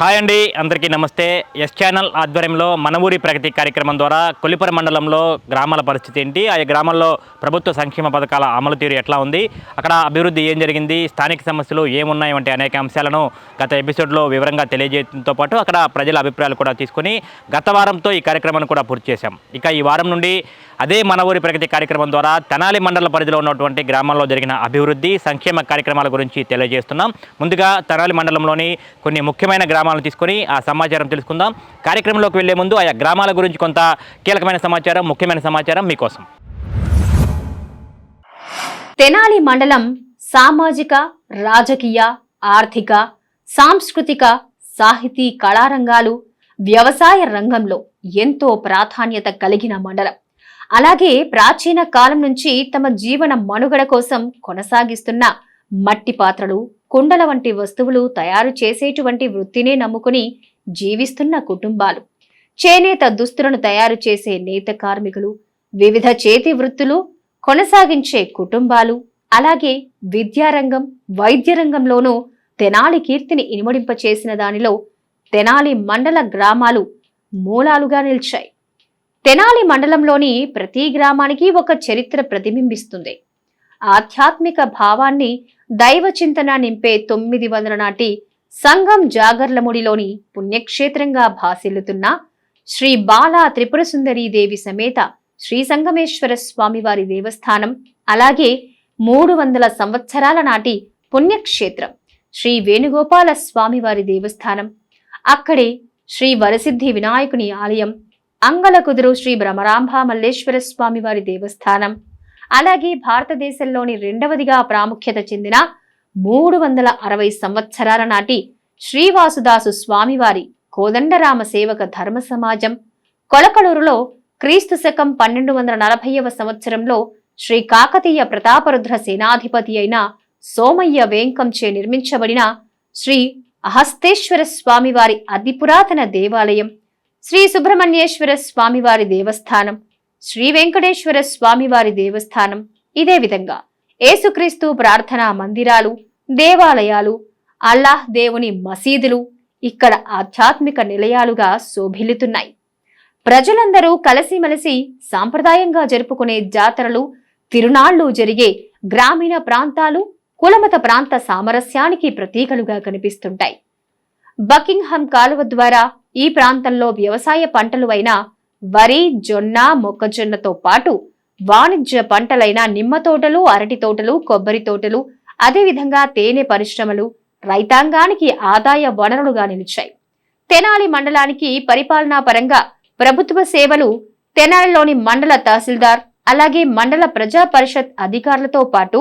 Hi అండి, అందరికీ నమస్తే. ఎస్ ఛానల్ ఆధ్వర్యంలో మన ఊరి ప్రగతి కార్యక్రమం ద్వారా కొల్లిపర మండలంలో గ్రామాల పరిస్థితి ఏంటి, ఆ గ్రామాల్లో ప్రభుత్వ సంక్షేమ పథకాల అమలు తీరు ఎట్లా ఉంది, అక్కడ అభివృద్ధి ఏం జరిగింది, స్థానిక సమస్యలు ఏమున్నాయి వంటి అనేక అంశాలను గత ఎపిసోడ్లో వివరంగా తెలియజేయడంతో పాటు అక్కడ ప్రజల అభిప్రాయాలు కూడా తీసుకొని గత వారంతో ఈ కార్యక్రమాన్ని కూడా పూర్తి చేశాం. ఇక ఈ వారం నుండి అదే మన ఊరి ప్రగతి కార్యక్రమం ద్వారా తెనాలి మండల పరిధిలో ఉన్నటువంటి గ్రామాల్లో జరిగిన అభివృద్ధి సంక్షేమ కార్యక్రమాల గురించి తెలియజేస్తున్నాం. ముందుగా తెనాలి మండలంలోని కొన్ని ముఖ్యమైన గ్రామాలను తీసుకొని ఆ సమాచారం తెలుసుకుందాం. కార్యక్రమంలోకి వెళ్లే ముందు ఆయా గ్రామాల గురించి కొంత కీలకమైన సమాచారం, ముఖ్యమైన సమాచారం మీకోసం. తెనాలి మండలం సామాజిక, రాజకీయ, ఆర్థిక, సాంస్కృతిక, సాహితీ, కళారంగాలు, వ్యవసాయ రంగంలో ఎంతో ప్రాధాన్యత కలిగిన మండలం. అలాగే ప్రాచీన కాలం నుంచి తమ జీవన మనుగడ కోసం కొనసాగిస్తున్న మట్టి పాత్రలు, కుండల వంటి వస్తువులు తయారు చేసేటువంటి వృత్తినే నమ్ముకుని జీవిస్తున్న కుటుంబాలు, చేనేత దుస్తులను తయారు చేసే నేత కార్మికులు, వివిధ చేతి వృత్తులు కొనసాగించే కుటుంబాలు, అలాగే విద్యారంగం, వైద్య రంగంలోనూ తెనాలి కీర్తిని ఇనుమడింపచేసిన దానిలో తెనాలి మండల గ్రామాలు మూలాలుగా నిలిచాయి. తెనాలి మండలంలోని ప్రతి గ్రామానికి ఒక చరిత్ర ప్రతిబింబిస్తుంది. ఆధ్యాత్మిక భావాన్ని, దైవ చింతన నింపే 900 నాటి సంగం జాగర్లముడిలోని పుణ్యక్షేత్రంగా భాసిల్లుతున్న శ్రీ బాలా త్రిపుర సుందరీదేవి సమేత శ్రీ సంగమేశ్వర స్వామివారి దేవస్థానం, అలాగే 300 సంవత్సరాల నాటి పుణ్యక్షేత్రం శ్రీ వేణుగోపాల స్వామివారి దేవస్థానం, అక్కడే శ్రీ వరసిద్ధి వినాయకుని ఆలయం, అంగలకుదురు శ్రీ భ్రమరాంభ మల్లేశ్వర స్వామివారి దేవస్థానం, అలాగే భారతదేశంలోని రెండవదిగా ప్రాముఖ్యత చెందిన 360 సంవత్సరాల నాటి శ్రీవాసుదాసు స్వామివారి కోదండరామ సేవక ధర్మ సమాజం, కొలకలూరులో క్రీస్తు శకం 1240వ సంవత్సరంలో శ్రీ కాకతీయ ప్రతాపరుద్ర సేనాధిపతి అయిన సోమయ్య వేంకంచే నిర్మించబడిన శ్రీ అహస్తేశ్వర స్వామివారి అతి పురాతన దేవాలయం, శ్రీ సుబ్రహ్మణ్యేశ్వర స్వామివారి దేవస్థానం, శ్రీ వెంకటేశ్వర స్వామివారి దేవస్థానం, ఇదే విధంగా యేసుక్రీస్తు ప్రార్థనా మందిరాలు, దేవాలయాలు, అల్లాహ్ దేవుని మసీదులు ఇక్కడ ఆధ్యాత్మిక నిలయాలుగా శోభిల్లుతున్నాయి. ప్రజలందరూ కలిసిమెలిసి సాంప్రదాయంగా జరుపుకునే జాతరలు, తిరునాళ్లు జరిగే గ్రామీణ ప్రాంతాలు కులమత ప్రాంత సామరస్యానికి ప్రతీకలుగా కనిపిస్తుంటాయి. బకింగ్హామ్ కాలువ ద్వారా ఈ ప్రాంతంలో వ్యవసాయ పంటలు అయిన వరి, జొన్న, మొక్కజొన్నతో పాటు వాణిజ్య పంటలైన నిమ్మ తోటలు, అరటి తోటలు, కొబ్బరి తోటలు, అదేవిధంగా తేనె పరిశ్రమలు రైతాంగానికి ఆదాయ వనరులుగా నిలిచాయి. తెనాలి మండలానికి పరిపాలనా పరంగా ప్రభుత్వ సేవలు తెనాలిలోని మండల తహసీల్దార్, అలాగే మండల ప్రజా పరిషత్ అధికారులతో పాటు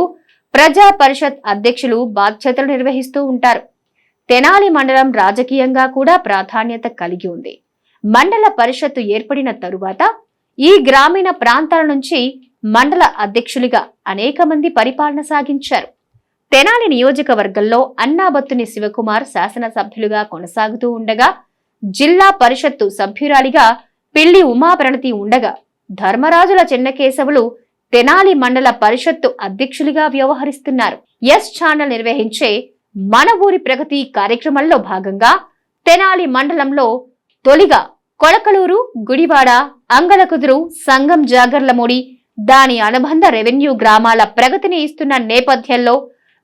ప్రజా పరిషత్ అధ్యక్షులు బాధ్యతలు నిర్వహిస్తూ ఉంటారు. తెనాలి మండలం రాజకీయంగా కూడా ప్రాధాన్యత కలిగి ఉంది. మండల పరిషత్తు ఏర్పడిన తరువాత ఈ గ్రామీణ ప్రాంతాల నుంచి మండల అధ్యక్షులుగా అనేక మంది పరిపాలన సాగించారు. తెనాలి నియోజకవర్గంలో అన్నాబత్తుని శివకుమార్ శాసనసభ్యులుగా కొనసాగుతూ ఉండగా, జిల్లా పరిషత్తు సభ్యురాలిగా పిల్లి ఉమాప్రణతి ఉండగా, ధర్మరాజుల చెన్నకేశవులు తెనాలి మండల పరిషత్తు అధ్యక్షులుగా వ్యవహరిస్తున్నారు. ఎస్ ఛానల్ నిర్వహించే మన ఊరి ప్రగతి కార్యక్రమంలో భాగంగా తెనాలి మండలంలో తొలిగా కొలకలూరు, గుడివాడ, అంగలకుదురు, సంగం జాగర్లమూడి, దాని అనుబంధ రెవెన్యూ గ్రామాల ప్రగతిని ఇస్తున్న నేపథ్యంలో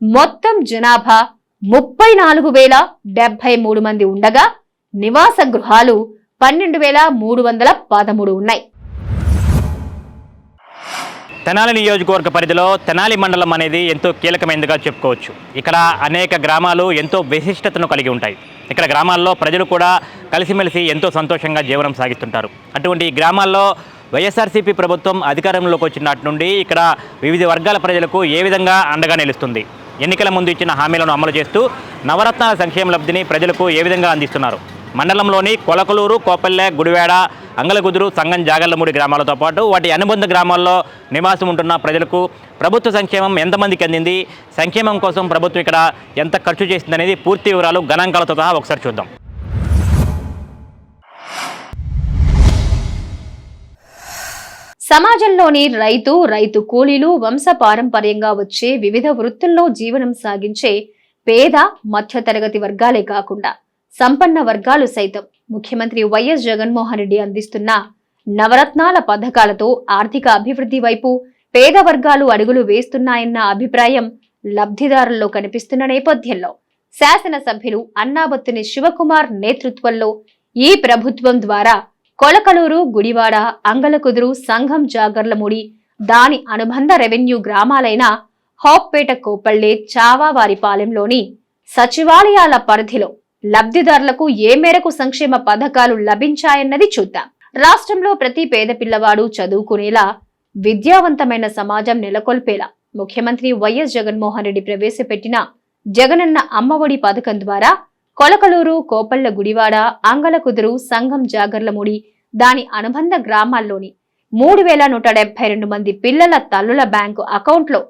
మొత్తం జనాభా 34,073 మంది ఉండగా నివాస గృహాలు 12,313 ఉన్నాయి. తెనాలి నియోజకవర్గ పరిధిలో తెనాలి మండలం అనేది ఎంతో కీలకమైనదిగా చెప్పుకోవచ్చు. ఇక్కడ అనేక గ్రామాలు ఎంతో విశిష్టతను కలిగి ఉంటాయి. ఇక్కడ గ్రామాల్లో ప్రజలు కూడా కలిసిమెలిసి ఎంతో సంతోషంగా జీవనం సాగిస్తుంటారు. అటువంటి గ్రామాల్లో వైఎస్ఆర్సీపీ ప్రభుత్వం అధికారంలోకి వచ్చినట్టు నుండి ఇక్కడ వివిధ వర్గాల ప్రజలకు ఏ విధంగా అండగా నిలుస్తుంది, ఎన్నికల ముందు ఇచ్చిన హామీలను అమలు చేస్తూ నవరత్నాల సంక్షేమ లబ్ధిని ప్రజలకు ఏ విధంగా అందిస్తున్నారు, మండలంలోని కొలకలూరు, కోపల్లె, గుడివాడ, అంగలకుదురు, సంగం జాగర్లమూడి గ్రామాలతో పాటు వాటి అనుబంధ గ్రామాల్లో నివాసం ఉంటున్న ప్రజలకు ప్రభుత్వ సంక్షేమం ఎంతమందికి అందింది, సంక్షేమం కోసం ప్రభుత్వం ఇక్కడ ఎంత ఖర్చు చేసిందనేది పూర్తి వివరాలు గణాంకాలతో సహా ఒకసారి చూద్దాం. సమాజంలోని రైతు కూలీలు వంశపారంపర్యంగా వచ్చే వివిధ వృత్తుల్లో జీవనం సాగించే పేద, మధ్యతరగతి వర్గాలే కాకుండా సంపన్న వర్గాలు సైతం ముఖ్యమంత్రి వైఎస్ జగన్మోహన్ రెడ్డి అందిస్తున్న నవరత్నాల పథకాలతో ఆర్థిక అభివృద్ధి వైపు పేద వర్గాలు అడుగులు వేస్తున్నాయన్న అభిప్రాయం లబ్ధిదారుల్లో కనిపిస్తున్న నేపథ్యంలో శాసనసభ్యులు అన్నాబత్తుని శివకుమార్ నేతృత్వంలో ఈ ప్రభుత్వం ద్వారా కొలకలూరు, గుడివాడ, అంగలకుదురు, సంఘం జాగర్లమూడి, దాని అనుబంధ రెవెన్యూ గ్రామాలైన హోప్పేట, కోపల్లె, చావావారిపాలెంలోని సచివాలయాల పరిధిలో లబ్ధిదారులకు ఏ మేరకు సంక్షేమ పథకాలు లభించాయన్నది చూద్దాం. రాష్ట్రంలో ప్రతి పేద పిల్లవాడు చదువుకునేలా, విద్యావంతమైన సమాజం నెలకొల్పేలా ముఖ్యమంత్రి వైఎస్ జగన్మోహన్ రెడ్డి ప్రవేశపెట్టిన జగనన్న అమ్మఒడి పథకం ద్వారా కొలకలూరు, కోపల్ల, గుడివాడ, అంగలకుదురు, సంఘం జాగర్లమూడి, దాని అనుబంధ గ్రామాల్లోని 3172 మంది పిల్లల తల్లుల బ్యాంకు అకౌంట్లో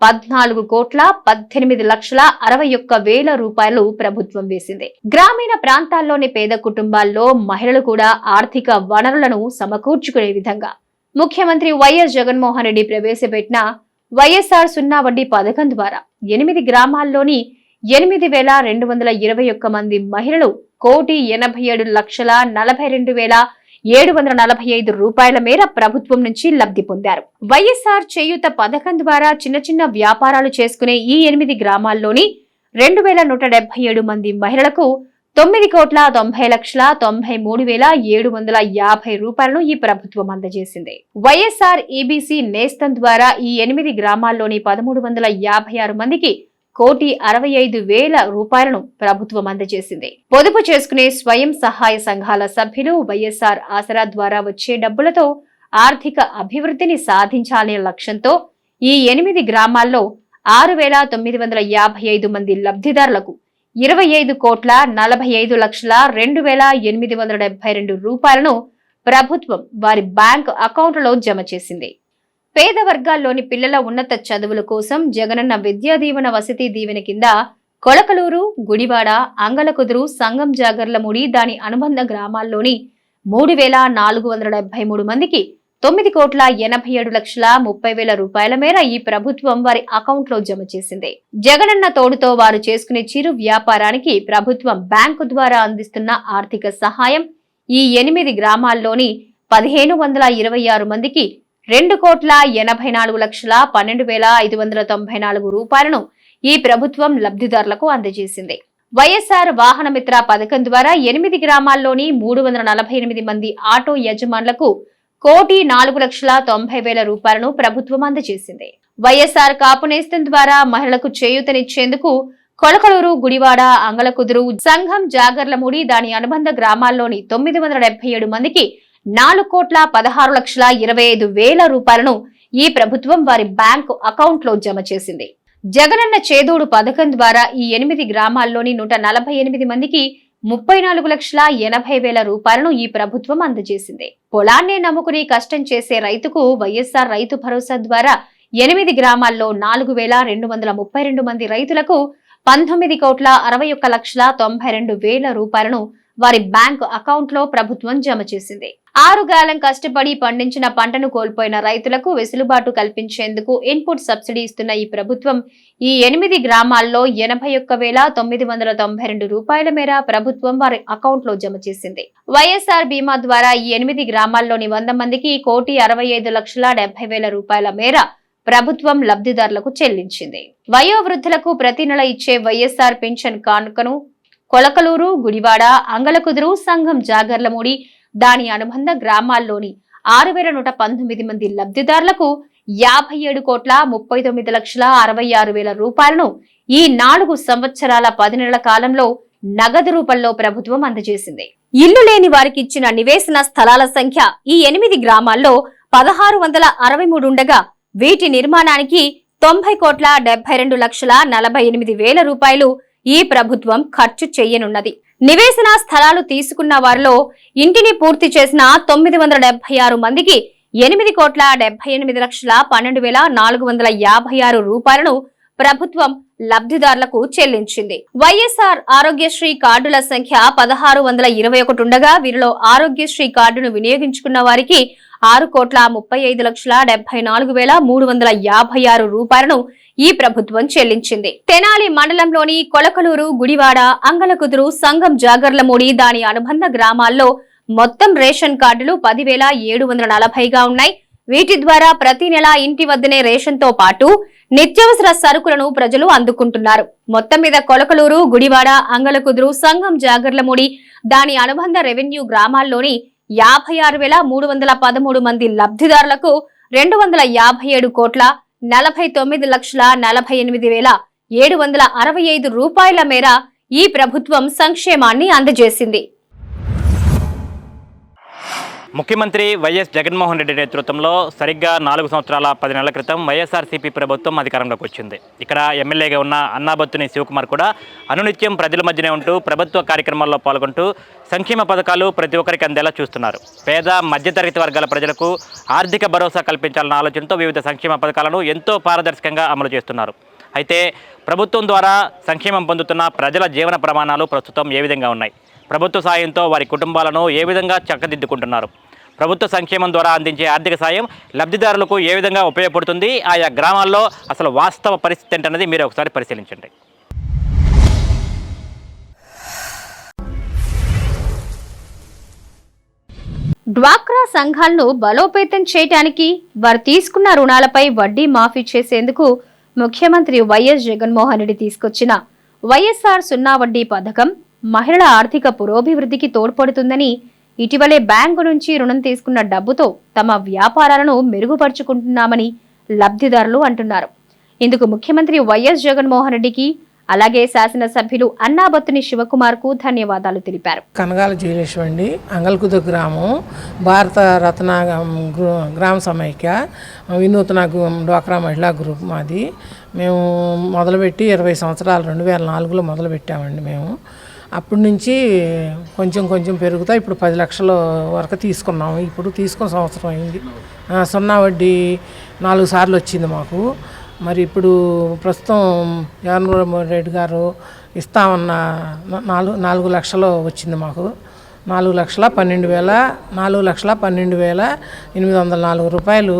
14,18,61,000 రూపాయలు ప్రభుత్వం వేసింది. గ్రామీణ ప్రాంతాల్లోని పేద కుటుంబాల్లో మహిళలు కూడా ఆర్థిక వనరులను సమకూర్చుకునే విధంగా ముఖ్యమంత్రి వైఎస్ జగన్మోహన్ రెడ్డి ప్రవేశపెట్టిన వైఎస్ఆర్ 0 వడ్డీ పథకం ద్వారా 8 గ్రామాల్లోని 8,221 మంది మహిళలు 1,87,42,745 రూపాయల మేర ప్రభుత్వం నుంచి లబ్ధి పొందారు. వైఎస్ఆర్ చేయూత పథకం ద్వారా చిన్న చిన్న వ్యాపారాలు చేసుకునే ఈ 8 గ్రామాల్లోని 2,177 మంది మహిళలకు 9,90,93,750 రూపాయలను ఈ ప్రభుత్వం అందజేసింది. వైఎస్ఆర్ ఈబీసీ నేస్తం ద్వారా ఈ 8 గ్రామాల్లోని 1,356 మందికి 1,65,000 రూపాయలను ప్రభుత్వం అందజేసింది. పొదుపు చేసుకునే స్వయం సహాయ సంఘాల సభ్యులు వైఎస్ఆర్ ఆసరా ద్వారా వచ్చే డబ్బులతో ఆర్థిక అభివృద్ధిని సాధించాలనే లక్ష్యంతో ఈ 8 గ్రామాల్లో 6,955 మంది లబ్ధిదారులకు 25,45,02,872 రూపాయలను ప్రభుత్వం వారి బ్యాంకు అకౌంట్లలో జమ చేసింది. పేద వర్గాల్లోని పిల్లల ఉన్నత చదువుల కోసం జగనన్న విద్యా దీవెన, వసతి దీవెన కింద కొలకలూరు, గుడివాడ, అంగలకుదురు, సంఘం జాగర్లమూడి, దాని అనుబంధ గ్రామాల్లోని 3,473 మందికి 9,87,30,000 రూపాయల మేర ఈ ప్రభుత్వం వారి అకౌంట్లో జమ చేసింది. జగనన్న తోడుతో వారు చేసుకునే చిరు వ్యాపారానికి ప్రభుత్వం బ్యాంకు ద్వారా అందిస్తున్న ఆర్థిక సహాయం ఈ 8 గ్రామాల్లోని 1,526 మందికి 2,84,12,594 రూపాయలను ఈ ప్రభుత్వం లబ్ధిదారులకు అందజేసింది. వైఎస్ఆర్ వాహన మిత్ర పథకం ద్వారా 8 గ్రామాల్లోని 348 మంది ఆటో యజమానులకు 1,04,90,000 రూపాయలను ప్రభుత్వం అందజేసింది. వైఎస్ఆర్ కాపు నేస్తం ద్వారా మహిళలకు చేయూతనిచ్చేందుకు కొలకలూరు, గుడివాడ, అంగలకుదురు, సంఘం జాగర్లమూడి, దాని అనుబంధ గ్రామాల్లోని 977 మందికి 4,16,25,000 రూపాయలను ఈ ప్రభుత్వం వారి బ్యాంకు అకౌంట్లో జమ చేసింది. జగనన్న చేదోడు పథకం ద్వారా ఈ 8 గ్రామాల్లోని 148 మందికి 34,80,000 రూపాయలను ఈ ప్రభుత్వం అందజేసింది. పొలాన్నే నమ్ముకుని కష్టం చేసే రైతుకు వైఎస్ఆర్ రైతు భరోసా ద్వారా 8 గ్రామాల్లో 4,232 మంది రైతులకు 19,61,92,000 రూపాయలను వారి బ్యాంకు అకౌంట్ లో ప్రభుత్వం జమ చేసింది. 6 గాలం కష్టపడి పండించిన పంటను కోల్పోయిన రైతులకు వెసులుబాటు కల్పించేందుకు ఇన్పుట్ సబ్సిడీ ఇస్తున్న ఈ ప్రభుత్వం ఈ 8 గ్రామాల్లో 81,992 రూపాయల మేర ప్రభుత్వం వారి అకౌంట్ లో జమ చేసింది. వైఎస్ఆర్ బీమా ద్వారా ఈ 8 గ్రామాల్లోని 100 మందికి 1,65,70,000 రూపాయల మేర ప్రభుత్వం లబ్ధిదారులకు చెల్లించింది. వయోవృద్ధులకు ప్రతి నెల ఇచ్చే వైఎస్ఆర్ పెన్షన్ కానుకను కొలకలూరు, గుడివాడ, అంగలకుదురు, సంఘం జాగర్లమూడి, దాని అనుబంధ గ్రామాల్లోని 6,119 మంది లబ్ధిదారులకు 57,39,66,000 రూపాయలను ఈ 4 సంవత్సరాల 10 నెలల కాలంలో నగదు రూపంలో ప్రభుత్వం అందజేసింది. ఇల్లు లేని వారికి ఇచ్చిన నివేశన స్థలాల సంఖ్య ఈ 8 గ్రామాల్లో 1,663 ఉండగా వీటి నిర్మాణానికి 90,72,48,000 రూపాయలు ఈ ప్రభుత్వం ఖర్చు చేయనున్నది. నివేశన స్థలాలు తీసుకున్న వారిలో ఇంటిని పూర్తి చేసిన 976 మందికి 8,78,12,456 రూపాయలను ప్రభుత్వం లబ్ధిదారులకు చెల్లించింది. వైఎస్ఆర్ ఆరోగ్యశ్రీ కార్డుల సంఖ్య 1,621 ఉండగా వీరిలో ఆరోగ్యశ్రీ కార్డును వినియోగించుకున్న వారికి 6,35,74,356 రూపాయలను ఈ ప్రభుత్వం చెల్లించింది. తెనాలి మండలంలోని కొలకలూరు, గుడివాడ, అంగలకుదురు, సంగం, జాగర్లమూడి, దాని అనుబంధ గ్రామాల్లో మొత్తం రేషన్ కార్డులు 10,740గా ఉన్నాయి. వీటి ద్వారా ప్రతి నెల ఇంటి వద్దనే రేషన్ తో పాటు నిత్యావసర సరుకులను ప్రజలు అందుకుంటున్నారు. మొత్తం మీద కొలకలూరు, గుడివాడ, అంగలకుదురు, సంగం, జాగర్లమూడి, దాని అనుబంధ రెవెన్యూ గ్రామాల్లోని 56,313 మంది లబ్ధిదారులకు 257 కోట్ల 49,48,765 రూపాయల మేర ఈ ప్రభుత్వం సంక్షేమాన్ని అందజేసింది. ముఖ్యమంత్రి వైఎస్ జగన్మోహన్ రెడ్డి నేతృత్వంలో సరిగ్గా 4 సంవత్సరాల 10 నెలల క్రితం వైఎస్ఆర్సీపీ ప్రభుత్వం అధికారంలోకి వచ్చింది. ఇక్కడ ఎమ్మెల్యేగా ఉన్న అన్నాబత్తుని శివకుమార్ కూడా అనునిత్యం ప్రజల మధ్యనే ఉంటూ ప్రభుత్వ కార్యక్రమాల్లో పాల్గొంటూ సంక్షేమ పథకాలు ప్రతి ఒక్కరికి అందేలా చూస్తున్నారు. పేద మధ్యతరగతి వర్గాల ప్రజలకు ఆర్థిక భరోసా కల్పించాలన్న ఆలోచనతో వివిధ సంక్షేమ పథకాలను ఎంతో పారదర్శకంగా అమలు చేస్తున్నారు. అయితే ప్రభుత్వం ద్వారా సంక్షేమం పొందుతున్న ప్రజల జీవన ప్రమాణాలు ప్రస్తుతం ఏ విధంగా ఉన్నాయి? ప్రభుత్వ సాయంతో వారి కుటుంబాలను ఏ విధంగా చక్కదిద్దుకుంటున్నారు? ప్రభుత్వ సంక్షేమం ద్వారా అందించే ఆర్థిక సాయం లబ్ధిదారులకు ఏ విధంగా ఉపయోగపడుతుంది? ఆయా గ్రామాల్లో అసలు వాస్తవ పరిస్థితి ఏంటన్నది మీరు ఒకసారి పరిశీలించండి. డ్వాక్రా సంఘాలను బలోపేతం చేయడానికి వారు తీసుకున్న రుణాలపై వడ్డీ మాఫీ చేసేందుకు ముఖ్యమంత్రి వైఎస్ జగన్మోహన్ రెడ్డి తీసుకొచ్చిన వైఎస్ఆర్ సున్నా వడ్డీ పథకం మహిళల ఆర్థిక పురోభివృద్ధికి తోడ్పడుతుందని, ఇటీవలే బ్యాంకు నుంచి రుణం తీసుకున్న డబ్బుతో తమ వ్యాపారాలను మెరుగుపరుచుకుంటున్నామని లబ్ధిదారులు అంటున్నారు. ఇందుకు ముఖ్యమంత్రి వైఎస్ జగన్మోహన్ రెడ్డికి, అలాగే శాసనసభ్యులు అన్నాబత్తుని శివకుమార్ కు ధన్యవాదాలు తెలిపారు. కనగాల జయలక్ష్మి అండి, అంగల్కుదు గ్రామం, భారత రత్న గ్రామ సమైక్య వినూత్న డ్వాక్రా మహిళా గ్రూప్ మాది. మేము మొదలుపెట్టి 20 సంవత్సరాలు 2004లో మొదలుపెట్టామండి. మేము అప్పటి నుంచి కొంచెం పెరుగుతా ఇప్పుడు 10 లక్షల వరకు తీసుకున్నాము. ఇప్పుడు తీసుకున్న సంవత్సరం అయింది. సున్నా వడ్డీ 4 సార్లు వచ్చింది మాకు. మరి ఇప్పుడు ప్రస్తుతం జగన్మోహన్ రెడ్డి గారు ఇస్తామన్న 4 లక్షలు వచ్చింది మాకు. 4,12,804 రూపాయలు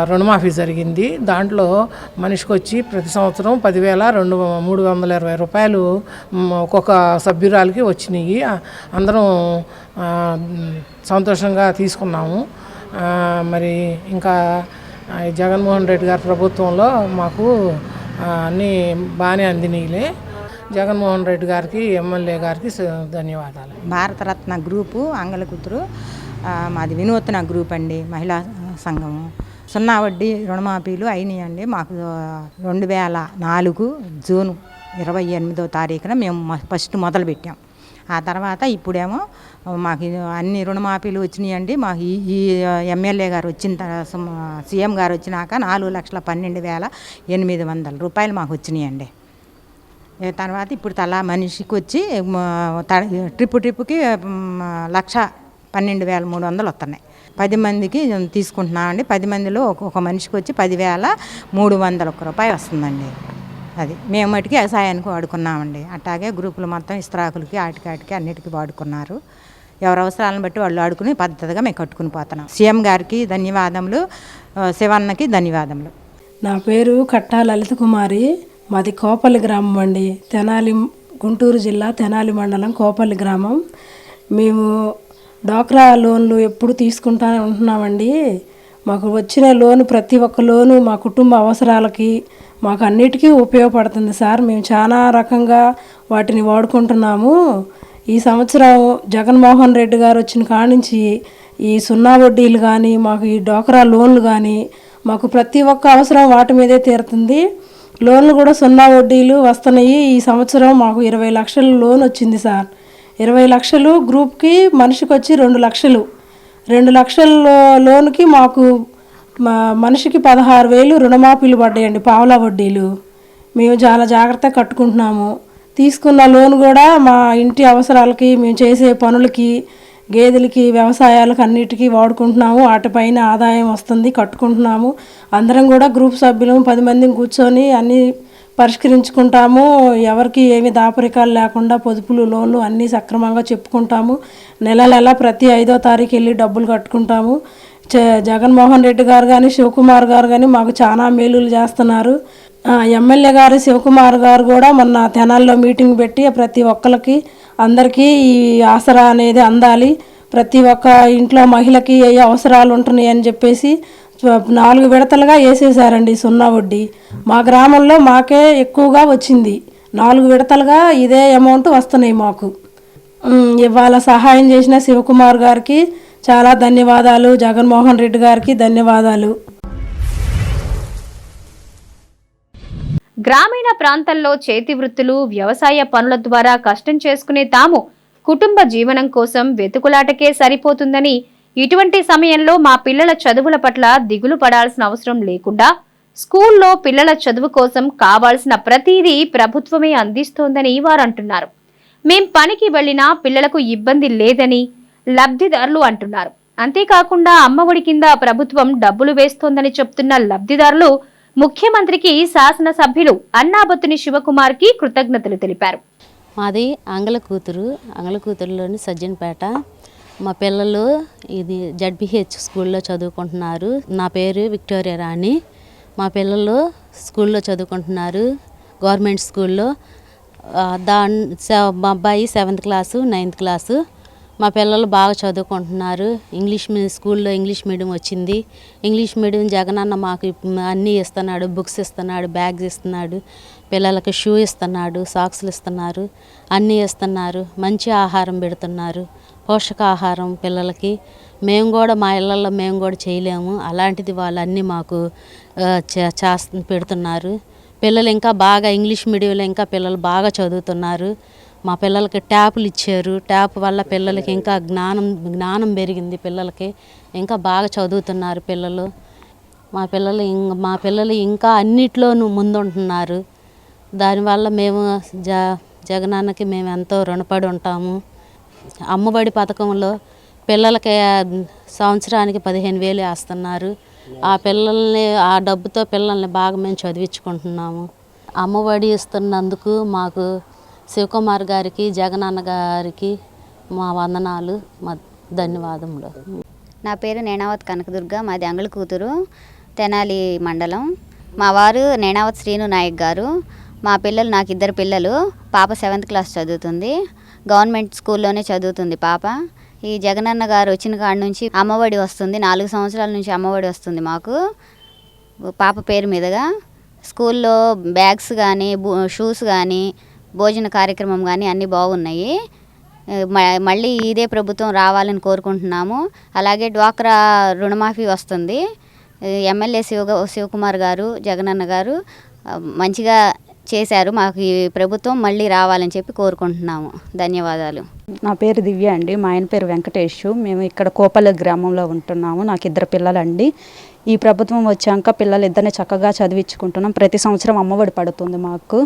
రుణమాఫీ జరిగింది. దాంట్లో మనిషికి వచ్చి ప్రతి సంవత్సరం 10,320 రూపాయలు ఒక్కొక్క సభ్యురాలకి వచ్చినాయి. అందరం సంతోషంగా తీసుకున్నాము. మరి ఇంకా జగన్మోహన్ రెడ్డి గారి ప్రభుత్వంలో మాకు అన్నీ బాగానే అందినీలే. జగన్మోహన్ రెడ్డి గారికి, ఎమ్మెల్యే గారికి ధన్యవాదాలు. భారతరత్న గ్రూపు అంగలకుదురు మాది వినూత్న గ్రూప్ అండి, మహిళా సంఘము. సున్నా వడ్డీ రుణమాఫీలు అయినాయండి మాకు. 2004 జూన్ 28వ తారీఖున మేము ఫస్ట్ మొదలుపెట్టాం. ఆ తర్వాత ఇప్పుడేమో మాకు అన్ని రుణమాఫీలు వచ్చినాయండి. మాకు ఈ ఎమ్మెల్యే గారు వచ్చిన సీఎం గారు వచ్చినాక 4,12,800 రూపాయలు మాకు వచ్చినాయండి. తర్వాత ఇప్పుడు తలా మనిషికి వచ్చి ట్రిప్పుకి 1,12,300 వస్తున్నాయి. 10 మందికి తీసుకుంటున్నామండి. 10 మందిలో ఒక మనిషికి వచ్చి 10,301 రూపాయలు వస్తుందండి. అది మేము మటుకి వ్యవసాయానికి వాడుకున్నామండి. అట్లాగే గ్రూపులు మొత్తం ఇస్త్రాకులకి ఆటికి అన్నిటికీ వాడుకున్నారు. ఎవరి అవసరాలను బట్టి వాళ్ళు ఆడుకుని పద్ధతిగా మేము కట్టుకుని పోతున్నాం. సీఎం గారికి ధన్యవాదములు, శివన్నకి ధన్యవాదములు. నా పేరు కట్టా లలిత కుమారి. మాది కోపల్లి గ్రామం అండి. తెనాలి, గుంటూరు జిల్లా తెనాలి మండలం కోపల్లి గ్రామం. మేము డ్వాక్రా లోన్లు ఎప్పుడు తీసుకుంటూ ఉంటున్నామండి. మాకు వచ్చిన లోను, ప్రతి ఒక్క లోను మా కుటుంబ అవసరాలకి మాకు అన్నిటికీ ఉపయోగపడుతుంది సార్. మేము చాలా రకంగా వాటిని వాడుకుంటున్నాము. ఈ సంవత్సరం జగన్మోహన్ రెడ్డి గారు వచ్చిన కాడి నుంచి ఈ సున్నా వడ్డీలు కానీ, మాకు ఈ డ్వాక్రా లోన్లు కానీ, మాకు ప్రతి ఒక్క అవసరం వాటి మీదే తీరుతుంది. లోన్లు కూడా సున్నా వడ్డీలు వస్తున్నాయి. ఈ సంవత్సరం మాకు 20 లక్షల లోన్ వచ్చింది సార్. 20 లక్షలు గ్రూప్కి, మనిషికి వచ్చి 2 లక్షలు. 2 లక్షల లోన్కి మాకు మనిషికి 16,000 రుణమాఫీలు పడ్డాయండి, పావలా వడ్డీలు. మేము చాలా జాగ్రత్తగా కట్టుకుంటున్నాము. తీసుకున్న లోన్ కూడా మా ఇంటి అవసరాలకి, మేము చేసే పనులకి, గేదెలకి, వ్యవసాయాలకు అన్నిటికీ వాడుకుంటున్నాము. వాటిపైన ఆదాయం వస్తుంది, కట్టుకుంటున్నాము. అందరం కూడా గ్రూప్ సభ్యులు 10 మందిని కూర్చొని అన్నీ పరిష్కరించుకుంటాము. ఎవరికి ఏమి దాపరికాలు లేకుండా పొదుపులు, లోన్లు అన్నీ సక్రమంగా చెప్పుకుంటాము. నెల ప్రతి 5వ తారీఖు వెళ్ళి డబ్బులు కట్టుకుంటాము. జగన్మోహన్ రెడ్డి గారు కానీ, శివకుమార్ గారు కానీ మాకు చాలా మేలులు చేస్తున్నారు. ఎమ్మెల్యే గారు శివకుమార్ గారు కూడా మొన్న తెనాల్లో మీటింగ్ పెట్టి ప్రతి ఒక్కరికి అందరికీ ఈ ఆసరా అనేది అందాలి, ప్రతి ఒక్క ఇంట్లో మహిళకి ఏ అవసరాలు ఉంటున్నాయి అని చెప్పేసి 4 విడతలుగా వేసేసారండి సున్నా వడ్డీ. మా గ్రామంలో మాకే ఎక్కువగా వచ్చింది, 4 విడతలుగా ఇదే అమౌంట్ వస్తున్నాయి మాకు. ఇవాళ సహాయం చేసిన శివకుమార్ గారికి చాలా ధన్యవాదాలు, జగన్మోహన్ రెడ్డి గారికి ధన్యవాదాలు. గ్రామీణ ప్రాంతాల్లో చేతి వృత్తులు, వ్యవసాయ పనుల ద్వారా కష్టం చేసుకునే తాము కుటుంబ జీవనం కోసం వెతుకులాటకే సరిపోతుందని, ఇటువంటి సమయంలో మా పిల్లల చదువుల పట్ల దిగులు పడాల్సిన అవసరం లేకుండా స్కూల్లో పిల్లల చదువు కోసం కావాల్సిన ప్రతిదీ ప్రభుత్వమే అందిస్తోందని వారు అంటున్నారు. మేం పనికి వెళ్లినా పిల్లలకు ఇబ్బంది లేదని లబ్ధిదారులు అంటున్నారు. అంతేకాకుండా అమ్మఒడి కింద ప్రభుత్వం డబ్బులు వేస్తోందని చెప్తున్న లబ్ధిదారులు ముఖ్యమంత్రికి శాసనసభ్యులు అన్నాబత్తుని శివకుమార్ కి కృతజ్ఞతలు తెలిపారు. మాది అంగళకూతురులోని సజ్జనపేట. మా పిల్లలు ఇది జడ్బిహెచ్ స్కూల్లో చదువుకుంటున్నారు. నా పేరు విక్టోరియా రాణి. మా పిల్లలు స్కూల్లో చదువుకుంటున్నారు, గవర్నమెంట్ స్కూల్లో. మా అబ్బాయి 7th క్లాసు, 9th క్లాసు. మా పిల్లలు బాగా చదువుకుంటున్నారు. స్కూల్లో ఇంగ్లీష్ మీడియం వచ్చింది. ఇంగ్లీష్ మీడియం జగనన్న మాకు అన్నీ ఇస్తున్నాడు, బుక్స్ ఇస్తున్నాడు, బ్యాగ్స్ ఇస్తున్నాడు, పిల్లలకి షూ ఇస్తున్నాడు, సాక్స్లు ఇస్తున్నారు, అన్నీ ఇస్తున్నారు. మంచి ఆహారం పెడుతున్నారు, పోషకాహారం పిల్లలకి. మేము కూడా మా ఇళ్ళల్లో మేము కూడా చేయలేము, అలాంటిది వాళ్ళు అన్నీ మాకు పెడుతున్నారు. పిల్లలు ఇంకా బాగా ఇంగ్లీష్ మీడియంలో ఇంకా పిల్లలు బాగా చదువుతున్నారు. మా పిల్లలకి ట్యాపులు ఇచ్చారు. ట్యాప్ వల్ల పిల్లలకి ఇంకా జ్ఞానం పెరిగింది. పిల్లలకి ఇంకా బాగా చదువుతున్నారు పిల్లలు. మా పిల్లలు ఇంకా అన్నిట్లోనూ ముందుంటున్నారు. దానివల్ల మేము జగనన్నకి మేము ఎంతో రుణపడి ఉంటాము. అమ్మఒడి పథకంలో పిల్లలకి సంవత్సరానికి 15,000 వేస్తున్నారు. ఆ డబ్బుతో పిల్లల్ని బాగా మేము చదివించుకుంటున్నాము. అమ్మఒడి ఇస్తున్నందుకు మాకు శివకుమార్ గారికి, జగనన్న గారికి మా వందనాలు, మా ధన్యవాదములు. నా పేరు నేనావత్ కనకదుర్గ. మాది అంగళకూతురు, తెనాలి మండలం. మా వారు నేనావత్ శ్రీను నాయక్ గారు. మా పిల్లలు, నాకు 2 పిల్లలు. పాప 7th క్లాస్ చదువుతుంది, గవర్నమెంట్ స్కూల్లోనే చదువుతుంది పాప. ఈ జగనన్న గారు వచ్చిన కాడి నుంచి అమ్మఒడి వస్తుంది. 4 సంవత్సరాల నుంచి అమ్మఒడి వస్తుంది మాకు పాప పేరు మీదుగా. స్కూల్లో బ్యాగ్స్ కానీ, షూస్ కానీ, భోజన కార్యక్రమం కానీ అన్నీ బాగున్నాయి. మళ్ళీ ఇదే ప్రభుత్వం రావాలని కోరుకుంటున్నాము. అలాగే డ్వాక్రా రుణమాఫీ వస్తుంది. ఎమ్మెల్యే శివకుమార్ గారు, జగనన్న గారు మంచిగా చేశారు. మాకు ఈ ప్రభుత్వం మళ్ళీ రావాలని చెప్పి కోరుకుంటున్నాము. ధన్యవాదాలు. నా పేరు దివ్య అండి. మా ఆయన పేరు వెంకటేష్. మేము ఇక్కడ కోపల్లి గ్రామంలో ఉంటున్నాము. నాకు 2 పిల్లలండి. ఈ ప్రభుత్వం వచ్చాక పిల్లలు ఇద్దరిని చక్కగా చదివించుకుంటున్నాం. ప్రతి సంవత్సరం అమ్మఒడి పడుతుంది మాకు.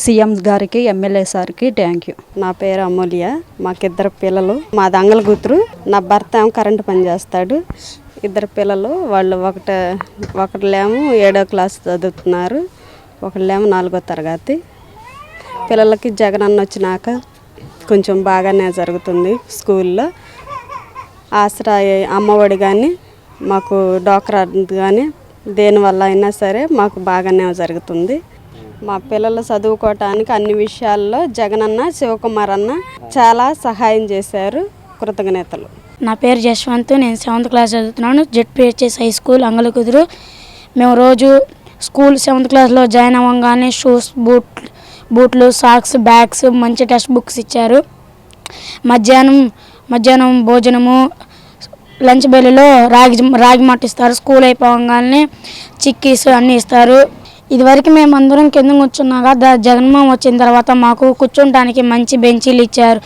సీఎం గారికి, ఎమ్మెల్యే సార్కి థ్యాంక్ యూ. నా పేరు అమూల్య. మాకు 2 పిల్లలు. మాది అంగళకూతురు. నా భర్త ఏమో కరెంటు పని చేస్తాడు. 2 పిల్లలు. వాళ్ళు ఒకళ్ళేమో 7వ క్లాస్ చదువుతున్నారు, ఒకళ్ళేమో 4వ తరగతి. పిల్లలకి జగనన్న వచ్చినాక కొంచెం బాగానే జరుగుతుంది స్కూల్లో. ఆసరా అమ్మఒడి కానీ, మాకు డ్వాక్రా కానీ, దేనివల్ల అయినా సరే మాకు బాగానే జరుగుతుంది. మా పిల్లలు చదువుకోవటానికి అన్ని విషయాల్లో జగనన్న, శివకుమార్ అన్న చాలా సహాయం చేశారు. కృతజ్ఞతలు. నా పేరు జశ్వంత్. నేను 7th క్లాస్ చదువుతున్నాను, జెడ్పీహెచ్ఎస్ హై స్కూల్ అంగళకుదురు. మేము రోజు స్కూల్ 7th క్లాస్లో జాయిన్ అవ్వగానే షూస్, బూట్లు, సాక్స్, బ్యాగ్స్, మంచి టెక్స్ట్ బుక్స్ ఇచ్చారు. మధ్యాహ్నం భోజనము, లంచ్ బెల్లులో రాగి మట్ట ఇస్తారు. స్కూల్ అయిపోగానే చిక్కీస్ అన్నీ ఇస్తారు. ఇదివరకు మేము అందరం కింద కూర్చున్నాక జగన్మోహన్ వచ్చిన తర్వాత మాకు కూర్చోడానికి మంచి బెంచీలు ఇచ్చారు.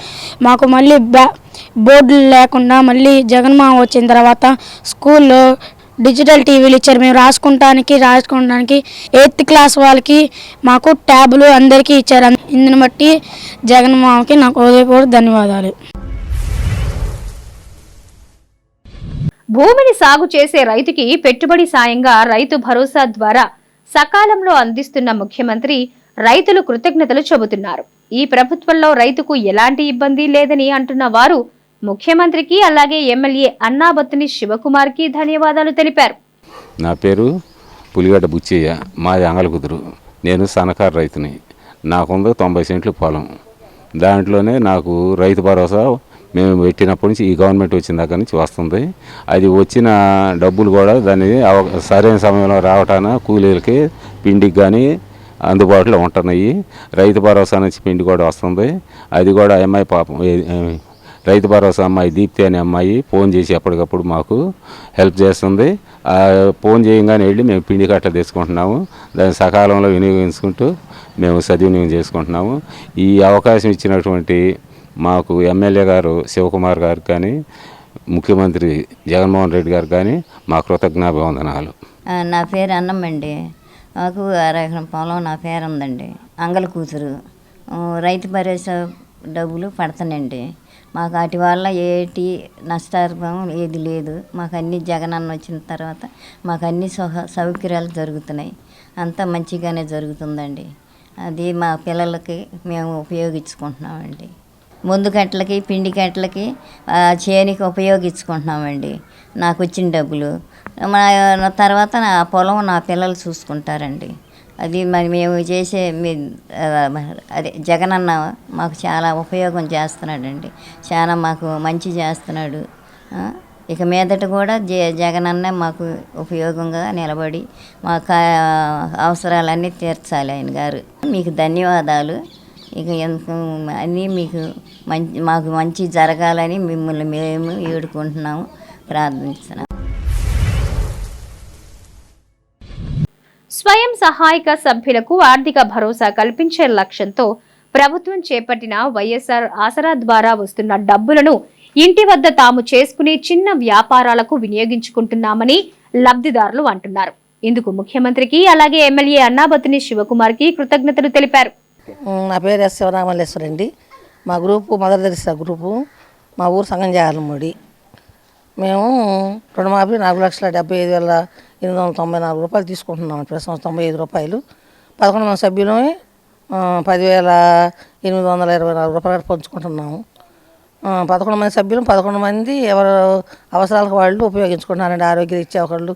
మాకు మళ్ళీ బోర్డులు లేకుండా మళ్ళీ జగన్మోహన్ వచ్చిన తర్వాత స్కూల్లో డిజిటల్ టీవీలు ఇచ్చారు. మేము రాసుకోవడానికి 8th క్లాస్ వాళ్ళకి మాకు ట్యాబులు అందరికీ ఇచ్చారు. ఇందుని బట్టి జగన్మోహన్కి నాకు హృదయపూర్వక ధన్యవాదాలు. భూమిని సాగు చేసే రైతుకి పెట్టుబడి సాయంగా రైతు భరోసా ద్వారా సకాలంలో అందిస్తున్న ముఖ్యమంత్రి రైతులు కృతజ్ఞతలు చెబుతున్నారు. ఈ ప్రభుత్వంలో రైతుకు ఎలాంటి ఇబ్బంది లేదని అంటున్న వారు ముఖ్యమంత్రికి అలాగే ఎమ్మెల్యే అన్నాబత్తుని శివకుమార్కి ధన్యవాదాలు తెలిపారు. నా పేరు పులిగడ్డ బుచ్చయ్య, మాది అంగలకుదురు. నేను సన్నకారు రైతుని. నాకుంది 90 సెంట్లు పొలం. దాంట్లోనే నాకు రైతు భరోసా మేము పెట్టినప్పటి నుంచి, ఈ గవర్నమెంట్ వచ్చిన దగ్గర నుంచి వస్తుంది. అది వచ్చిన డబ్బులు కూడా దాన్ని సరైన సమయంలో రావటాన కూలీలకి పిండికి కానీ అందుబాటులో ఉంటున్నాయి. రైతు భరోసా నుంచి పిండి కూడా వస్తుంది. అది కూడా అమ్మాయి పాపం, రైతు భరోసా అమ్మాయి దీప్తి అనే అమ్మాయి ఫోన్ చేసి ఎప్పటికప్పుడు మాకు హెల్ప్ చేస్తుంది. ఫోన్ చేయగానే వెళ్ళి మేము పిండి కట్ట తీసుకుంటున్నాము. దాన్ని సకాలంలో వినియోగించుకుంటూ మేము సద్వినియోగం చేసుకుంటున్నాము. ఈ అవకాశం ఇచ్చినటువంటి మాకు ఎమ్మెల్యే గారు శివకుమార్ గారు కానీ, ముఖ్యమంత్రి జగన్మోహన్ రెడ్డి గారు కానీ మా కృతజ్ఞాభివందనాలు. నా పేరు అన్నమ్మండి. మాకు 60 ఎకరం పొలం నా పేరు ఉందండి. అంగల కూతురు. రైతు భరోసా డబ్బులు పడతానండి. మాకు వాటి వల్ల ఏటి నష్టార్పం ఏది లేదు. మాకు అన్ని జగనన్న వచ్చిన తర్వాత మాకు అన్ని సౌకర్యాలు జరుగుతున్నాయి. అంతా మంచిగానే జరుగుతుందండి. అది మా పిల్లలకి మేము ఉపయోగించుకుంటున్నామండి. ముందు కట్టలకి, పిండి కట్టలకి, చేనికి ఉపయోగించుకుంటున్నామండి. నాకు వచ్చిన డబ్బులు మా తర్వాత నా పొలం నా పిల్లలు చూసుకుంటారండి. అది మరి మేము చేసే అదే జగనన్న మాకు చాలా ఉపయోగం చేస్తున్నాడండి. చాలా మాకు మంచి చేస్తున్నాడు. ఇక మీదట కూడా జగనన్న మాకు ఉపయోగంగా నిలబడి మా అవసరాలన్నీ తీర్చాలి ఆయన గారు. మీకు ధన్యవాదాలు. ఇక అన్నీ మీకు మాకు మంచి జరగాలని మిమ్మల్ని మేము వేడుకుంటున్నాము, ప్రార్థిస్తున్నాము. స్వయం సహాయక సభ్యులకు ఆర్థిక భరోసా కల్పించే లక్ష్యంతో ప్రభుత్వం చేపట్టిన వైఎస్ఆర్ ఆసరా ద్వారా వస్తున్న డబ్బులను ఇంటి వద్ద తాము చేసుకునే చిన్న వ్యాపారాలకు వినియోగించుకుంటున్నామని లబ్ధిదారులు అంటున్నారు. ఇందుకు ముఖ్యమంత్రికి అలాగే ఎమ్మెల్యే అన్నాబత్తుని శివకుమార్ కి కృతజ్ఞతలు తెలిపారు. నా పేరు ఎస్ శివరామల్లేశ్వర అండి. మా గ్రూపు మదర్ తెరిసా గ్రూపు. మా ఊరు సంగం జాలమూడి. మేము రుణమాఫీ 4,75,894 రూపాయలు తీసుకుంటున్నాం. ప్రతి సంవత్సరం 95 రూపాయలు. 11 మంది సభ్యులు 10,824 రూపాయలు పంచుకుంటున్నాము. 11 మంది సభ్యులు 11 మంది ఎవరు అవసరాలకు వాళ్ళు ఉపయోగించుకుంటున్నారండి. ఆరోగ్య రీత్యా ఒకళ్ళు,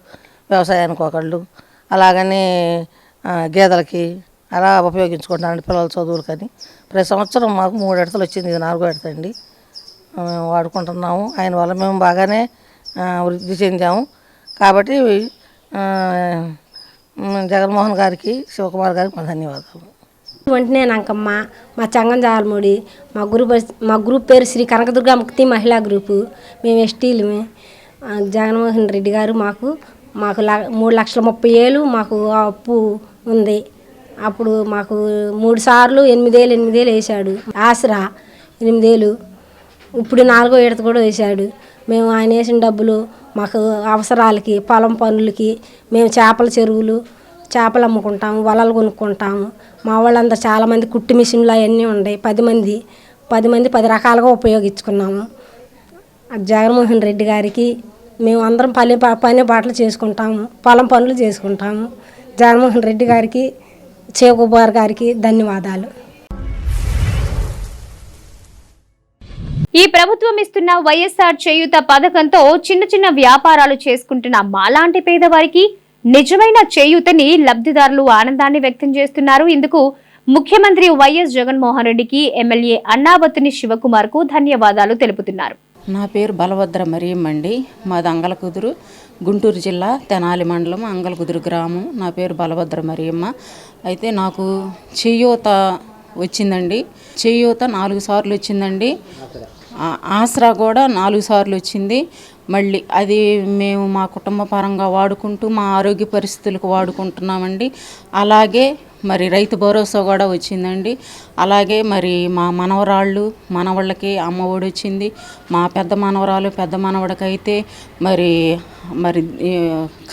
వ్యవసాయానికి ఒకళ్ళు, అలాగని గేదెలకి అలా ఉపయోగించుకుంటున్నారండి. పిల్లల చదువులకని ప్రతి సంవత్సరం మాకు 3 విడతలు వచ్చింది. ఇది 4వ విడత అండి. వాడుకుంటున్నాము. ఆయన వల్ల మేము బాగానే వృద్ధి చెందాము. కాబట్టి జగన్మోహన్ గారికి, శివకుమార్ గారికి మా ధన్యవాదాలు. వెంటనే నాకమ్మ, మా చంగం జాలమూడి. మా గ్రూప్ పేరు శ్రీ కనకదుర్గ ముక్తి మహిళా గ్రూపు. మేము ఎస్టీలమే. జగన్మోహన్ రెడ్డి గారు మాకు 3,30,000 మాకు అప్పు ఉంది. అప్పుడు మాకు 3 సార్లు 8,000 వేశాడు. ఆసరా 8,000. ఇప్పుడు 4వ విడత కూడా వేశాడు. మేము ఆయన వేసిన డబ్బులు మాకు అవసరాలకి, పొలం పనులకి, మేము చేపల చెరువులు, చేపలు అమ్ముకుంటాము, వలలు కొనుక్కుంటాము. మా వాళ్ళందరూ చాలామంది కుట్టు మిషన్లు అవన్నీ ఉన్నాయి. 10 మంది 10 రకాలుగా ఉపయోగించుకున్నాము. జగన్మోహన్ రెడ్డి గారికి మేము అందరం పని పాటలు చేసుకుంటాము, పొలం పనులు చేసుకుంటాము. జగన్మోహన్ రెడ్డి గారికి, శివకుమార్ గారికి ధన్యవాదాలు. ఈ ప్రభుత్వం ఇస్తున్న వైఎస్ఆర్ చేయూత పథకంతో చిన్న వ్యాపారాలు చేసుకుంటున్న మాలాంటి పేదవారికి నిజమైన చేయూతని లబ్ధిదారులు ఆనందాన్ని వ్యక్తం చేస్తున్నారు. ఇందుకు ముఖ్యమంత్రి వైఎస్ జగన్మోహన్ రెడ్డికి, ఎమ్మెల్యే అన్నాబత్తుని శివకుమార్ కు ధన్యవాదాలు తెలుపుతున్నారు. నా పేరు బలభద్ర మరియమ్మ అండి. మాది అంగలకుదురు, గుంటూరు జిల్లా, తెనాలి మండలం, అంగలకుదురు గ్రామం. నా పేరు బలభద్ర మరియమ్మ. అయితే నాకు చేయూత వచ్చిందండి. చేయూత 4 సార్లు వచ్చిందండి. ఆసరా కూడా 4 సార్లు వచ్చింది. మళ్ళీ అది మేము మా కుటుంబ పరంగా వాడుకుంటూ మా ఆరోగ్య పరిస్థితులకు వాడుకుంటున్నామండి. అలాగే మరి రైతు భరోసా కూడా వచ్చిందండి. అలాగే మరి మా మనవళ్ళకి అమ్మఒడి వచ్చింది. మా పెద్ద మనవడికైతే మరి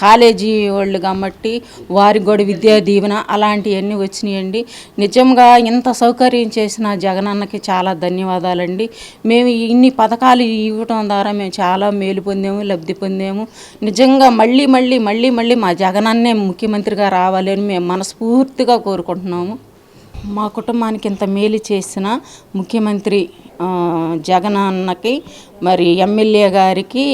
కాలేజీ వాళ్ళు కాబట్టి వారికి కూడా విద్యా దీవెన అలాంటివన్నీ వచ్చినాయండి. నిజంగా ఇంత సౌకర్యం చేసిన జగనన్నకి చాలా ధన్యవాదాలండి. మేము ఇన్ని పథకాలు ఇవ్వటం ద్వారా మేము చాలా మేలు పొందాము, లబ్ధి పొందాము. నిజంగా మళ్ళీ మా జగనన్నే ముఖ్యమంత్రిగా రావాలని మేము మనస్ఫూర్తిగా కోరుకుంటున్నాము. మా కుటుంబానికి ఇంత మేలు చేసిన ముఖ్యమంత్రి జగనన్నకి, మరి ఎమ్మెల్యే గారికి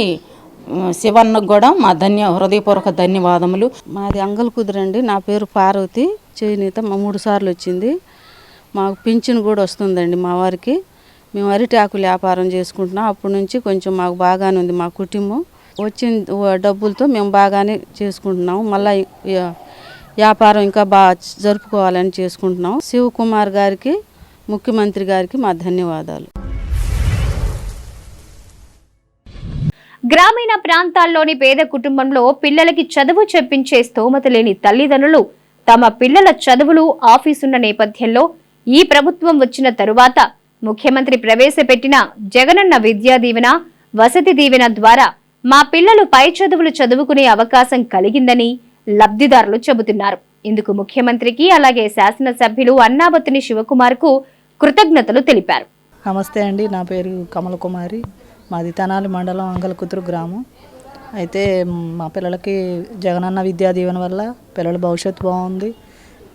శివన్నకు కూడా మా హృదయపూర్వక ధన్యవాదములు. మాది అంగల్కుదురండి. నా పేరు పార్వతి. చేనేత 3 సార్లు వచ్చింది. మాకు పింఛను కూడా వస్తుందండి మా వారికి. మేము అరిటాకులు వ్యాపారం చేసుకుంటున్నాం. అప్పటి నుంచి కొంచెం మాకు బాగానే ఉంది. మా కుటుంబం వచ్చిన డబ్బులతో మేము బాగానే చేసుకుంటున్నాము. మళ్ళీ వ్యాపారం ఇంకా బాగా జరుపుకోవాలని చేసుకుంటున్నాం. శివకుమార్ గారికి, ముఖ్యమంత్రి గారికి మా ధన్యవాదాలు. గ్రామీణ ప్రాంతాల్లోని పేద కుటుంబంలో పిల్లలకి చదువు చెప్పించే స్తోమత లేని తల్లిదండ్రులు తమ పిల్లల చదువులు ఆఫీసున్న నేపథ్యంలో ఈ ప్రభుత్వం వచ్చిన తరువాత ముఖ్యమంత్రి ప్రవేశపెట్టిన జగనన్న విద్యా దీవెన, వసతి దీవెన ద్వారా మా పిల్లలు పై చదువులు చదువుకునే అవకాశం కలిగిందని లబ్ధిదారులు చెబుతున్నారు. ఇందుకు ముఖ్యమంత్రికి అలాగే శాసనసభ్యులు అన్నాబత్తుని శివకుమార్ కు కృతజ్ఞతలు తెలిపారు. నమస్తే అండి, నా పేరు కమలకుమారి. మాది తెనాలి మండలం అంగలకుదురు గ్రామం. అయితే మా పిల్లలకి జగనన్న విద్యా దీవెన వల్ల పిల్లల భవిష్యత్తు బాగుంది.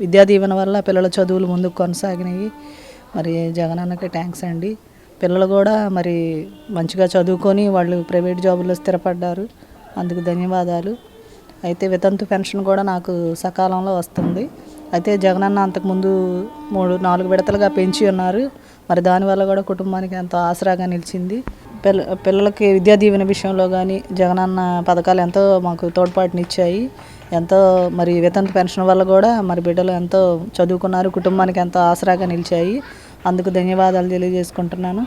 విద్యా దీవెన వల్ల పిల్లల చదువులు ముందుకు కొనసాగినాయి. మరి జగనన్నకి థ్యాంక్స్ అండి. పిల్లలు కూడా మరి మంచిగా చదువుకొని వాళ్ళు ప్రైవేట్ జాబుల్లో స్థిరపడ్డారు, అందుకు ధన్యవాదాలు. అయితే వితంతు పెన్షన్ కూడా నాకు సకాలంలో వస్తుంది. అయితే జగనన్న అంతకుముందు 3-4 విడతలుగా పెంచి ఉన్నారు. మరి దానివల్ల కూడా కుటుంబానికి ఎంతో ఆసరాగా నిలిచింది. పిల్లలకి విద్యా దీవెన విషయంలో కానీ జగనన్న పథకాలు ఎంతో మాకు తోడ్పాటునిచ్చాయి. ఎంతో మరి వితంతు పెన్షన్ వల్ల కూడా మరి బిడ్డలు ఎంతో చదువుకున్నారు, కుటుంబానికి ఎంతో ఆసరాగా నిలిచాయి. అందుకు ధన్యవాదాలు తెలియజేసుకుంటున్నాను.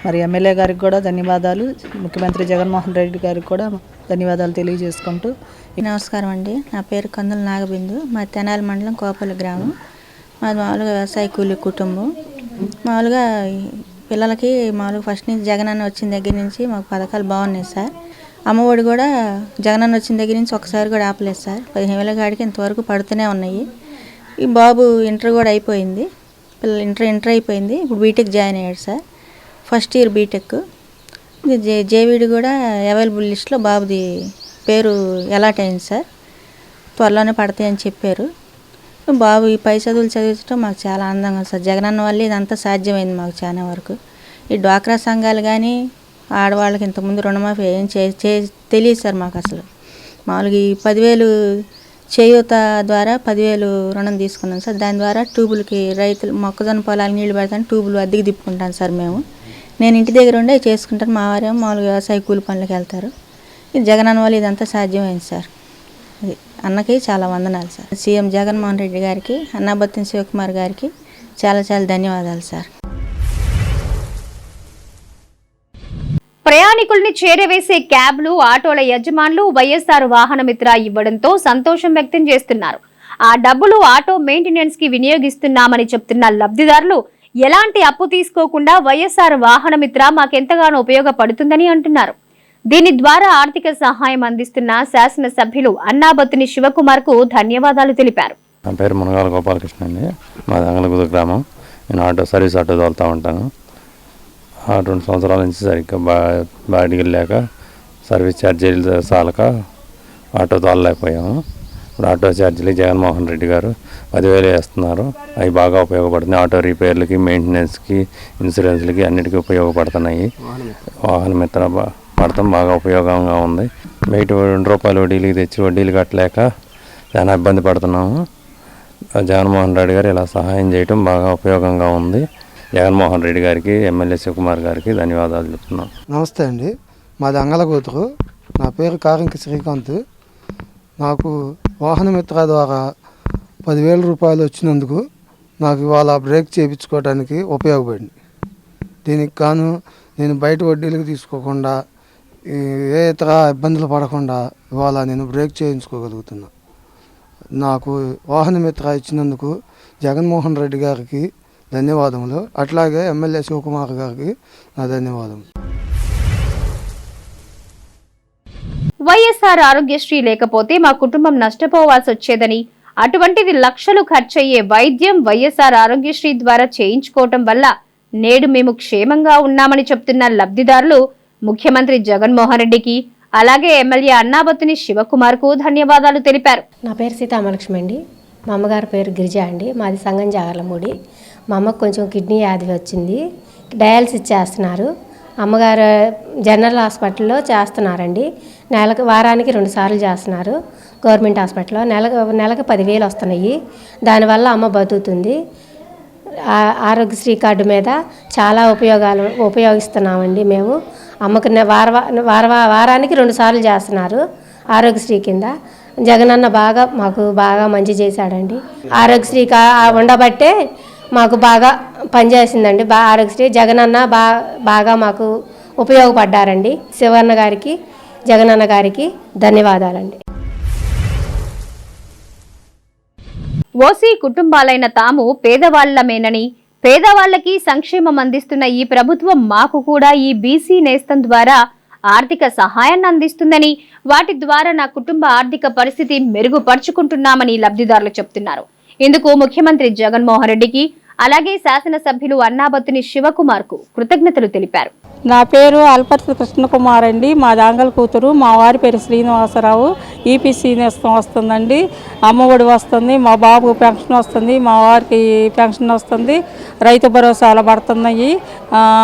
మరి ఎమ్మెల్యే గారికి కూడా ధన్యవాదాలు, ముఖ్యమంత్రి జగన్మోహన్ రెడ్డి గారికి కూడా ధన్యవాదాలు తెలియజేసుకుంటూ. నమస్కారం అండి, నా పేరు కందుల నాగబిందు. మా తెనాలి మండలం కోపల్లి గ్రామం. మాది మామూలుగా వ్యవసాయ కూలి కుటుంబం. మామూలుగా పిల్లలకి మామూలుగా ఫస్ట్ నుంచి జగనన్న వచ్చిన దగ్గర నుంచి మాకు పథకాలు బాగున్నాయి సార్. అమ్మఒడి కూడా జగనన్న వచ్చిన దగ్గర నుంచి ఒకసారి కూడా ఆపలేదు సార్. 15,000 కాడికి ఇంతవరకు పడుతూనే ఉన్నాయి. ఈ బాబు ఇంటర్ కూడా అయిపోయింది, పిల్లలు ఇంటర్ అయిపోయింది. ఇప్పుడు బీటెక్ జాయిన్ అయ్యాడు sir, first year BTech. JVD కూడా అవైలబుల్ లిస్ట్లో బాబుది పేరు అలాట్ అయింది సార్. త్వరలోనే పడతాయని చెప్పారు. బాబు ఈ పై చదువులు చదివించడం మాకు చాలా ఆనందంగా ఉంది సార్. జగనన్న వల్ల ఇదంతా సాధ్యమైంది మాకు చాలా వరకు. ఈ డ్వాక్రా సంఘాలు కానీ ఆడవాళ్ళకి ఇంతకుముందు రుణమాఫీ ఏం తెలియదు సార్ మాకు అసలు. మామూలుగా ఈ 10,000 చేయూత ద్వారా 10,000 రుణం తీసుకున్నాం సార్. దాని ద్వారా ట్యూబులకి రైతులు మొక్కజొన్న పొలాలకు నీళ్లు పెడతాను, ట్యూబులు అద్దెకి తిప్పుకుంటాను సార్ మేము. నేను ఇంటి దగ్గర ఉండే చేసుకుంటాను, మా వారేమో మామూలుగా వ్యవసాయ కూలి పనులకు వెళ్తారు. ఇది జగనన్న వల్ల ఇదంతా సాధ్యమైంది సార్. అది అన్నకి చాలా వందనాలు సార్. సీఎం జగన్మోహన్ రెడ్డి గారికి, అన్నాబత్తుని శివకుమార్ గారికి చాలా చాలా ధన్యవాదాలు సార్. ప్రయాణికుల్ని చేరవేసే క్యాబ్లు, ఆటోల యజమానులు వైఎస్ఆర్ వాహనమిత్ర ఇవ్వడంతో సంతోషం వ్యక్తం చేస్తున్నారు. ఆ డబ్బులు ఆటో మెయింటెనెన్స్ కి వినియోగిస్తున్నామని చెప్తున్న లబ్ధిదారులు ఎలాంటి అప్పు తీసుకోకుండా వైఎస్ఆర్ వాహనమిత్ర మాకెంతగానో ఉపయోగపడుతుందని అంటున్నారు. దీని ద్వారా ఆర్థిక సహాయం అందిస్తున్న శాసనసభ్యులు అన్నాబత్తుని శివకుమార్ కు ధన్యవాదాలు తెలిపారు. నా పేరు మునగాల గోపాలకృష్ణ అండి, మాది అంగలకుదురు గ్రామం. నేను సర్వీస్ ఆటో తోలుతూ ఉంటాను. 2 సంవత్సరాల నుంచి సరిగ్గా బాడీలు లేక సర్వీస్ ఛార్జీలు చాలక ఆటో తోలలేకపోయాము. ఇప్పుడు ఆటో ఛార్జీలు జగన్మోహన్ రెడ్డి గారు 10,000 వేస్తున్నారు. అవి బాగా ఉపయోగపడుతున్నాయి. ఆటో రిపేర్లకి, మెయింటెనెన్స్కి, ఇన్సూరెన్స్లకి అన్నిటికీ ఉపయోగపడుతున్నాయి. వాహనమిత్ర పడతాం బాగా ఉపయోగంగా ఉంది. బయట 2 రూపాయలు వడ్డీలకి తెచ్చి వడ్డీలు కట్టలేక చాలా ఇబ్బంది పడుతున్నాము. జగన్మోహన్ రెడ్డి గారు ఇలా సహాయం చేయటం బాగా ఉపయోగంగా ఉంది. జగన్మోహన్ రెడ్డి గారికి, ఎమ్మెల్యే శివకుమార్ గారికి ధన్యవాదాలు చెప్తున్నాం. నమస్తే అండి, మాది అంగలకూతురు. నా పేరు కారింక శ్రీకాంత్. నాకు వాహనమిత్ర ద్వారా 10,000 రూపాయలు వచ్చినందుకు నాకు ఇవాళ బ్రేక్ చేయించుకోవడానికి ఉపయోగపడింది. దీనికి గాను నేను బయట వడ్డీలకు తీసుకోకుండా, ఏ ఇతర ఇబ్బందులు పడకుండా ఇవాళ నేను బ్రేక్ చేయించుకోగలుగుతున్నా. నాకు వాహనమిత్ర ఇచ్చినందుకు జగన్మోహన్ రెడ్డి గారికి ధన్యవాదములు. అట్లాగే ఎమ్మెల్యే శివకుమార్ గారికి నా ధన్యవాదములు. వైఎస్ఆర్ ఆరోగ్యశ్రీ లేకపోతే మా కుటుంబం నష్టపోవాల్సి వచ్చేదని, అటువంటిది లక్షలు ఖర్చయ్యే వైద్యం వైఎస్ఆర్ ఆరోగ్యశ్రీ ద్వారా చేయించుకోవటం వల్ల నేడు మేము క్షేమంగా ఉన్నామని చెప్తున్న లబ్ధిదారులు ముఖ్యమంత్రి జగన్మోహన్ రెడ్డికి అలాగే ఎమ్మెల్యే అన్నాబత్తుని శివకుమార్ కు ధన్యవాదాలు తెలిపారు. నా పేరు సీతామలక్ష్మి అండి, మా అమ్మగారి పేరు గిరిజ అండి, మాది సంగం జాగర్లమూడి. మా అమ్మకు కొంచెం కిడ్నీ వ్యాధి వచ్చింది, డయాలసిస్ చేస్తున్నారు. అమ్మగారు జనరల్ హాస్పిటల్లో చేస్తున్నారండి. వారానికి 2 సార్లు చేస్తున్నారు గవర్నమెంట్ హాస్పిటల్లో. నెలకు 10,000 వస్తున్నాయి. దానివల్ల అమ్మ బతుకుతుంది. ఆరోగ్యశ్రీ కార్డు మీద చాలా ఉపయోగిస్తున్నామండి మేము. అమ్మకు వారానికి 2 సార్లు చేస్తున్నారు ఆరోగ్యశ్రీ కింద. జగనన్న మాకు బాగా మంచి చేశాడండి. ఆరోగ్యశ్రీ ఉండబట్టే మాకు బాగా పనిచేసిందండి. ఆరోగ్యశ్రీ జగనన్న బాగా మాకు ఉపయోగపడ్డారండి. శివన్న గారికి, జగనన్న గారికి ధన్యవాదాలండి. ఓసీ కుటుంబాలైన తాము పేదవాళ్లమేనని, పేదవాళ్లకి సంక్షేమం అందిస్తున్న ఈ ప్రభుత్వం మాకు కూడా ఈ బీసీ నేస్తం ద్వారా ఆర్థిక సహాయాన్ని అందిస్తుందని, వాటి ద్వారా నా కుటుంబ ఆర్థిక పరిస్థితి మెరుగుపరుచుకుంటున్నామని లబ్ధిదారులు చెప్తున్నారు. ఇందుకు ముఖ్యమంత్రి జగన్మోహన్ రెడ్డికి, అలాగే శాసనసభ్యులు అన్నాబత్తుని శివకుమార్కు కృతజ్ఞతలు తెలిపారు. నా పేరు అల్పర్తి కృష్ణకుమార్ అండి. మా దాంగల కూతురు. మా వారి పేరు శ్రీనివాసరావు. ఈపీసీ నేస్తం వస్తుందండి, అమ్మఒడి వస్తుంది, మా బాబుకు పెన్షన్ వస్తుంది, మా వారికి పెన్షన్ వస్తుంది, రైతు భరోసాలు పడుతున్నాయి.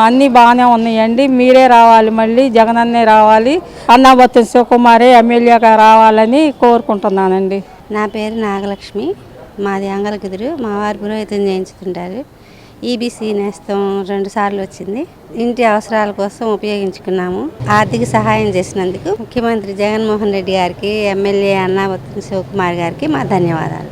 అన్నీ బాగానే ఉన్నాయండి. మీరే రావాలి, మళ్ళీ జగనన్నే రావాలి, అన్నాబత్తుని శివకుమారే ఎమ్మెల్యేగా రావాలని కోరుకుంటున్నానండి. నా పేరు నాగలక్ష్మి. మాది అంగలకుదురు. మా వారి పురోహితం చేయించుకుంటారు. ఈబీసీ నేస్తం 2 సార్లు వచ్చింది. ఇంటి అవసరాల కోసం ఉపయోగించుకున్నాము. ఆర్థిక సహాయం చేసినందుకు ముఖ్యమంత్రి జగన్మోహన్ రెడ్డి గారికి, ఎమ్మెల్యే అన్నాబత్తుని శివకుమార్ గారికి మా ధన్యవాదాలు.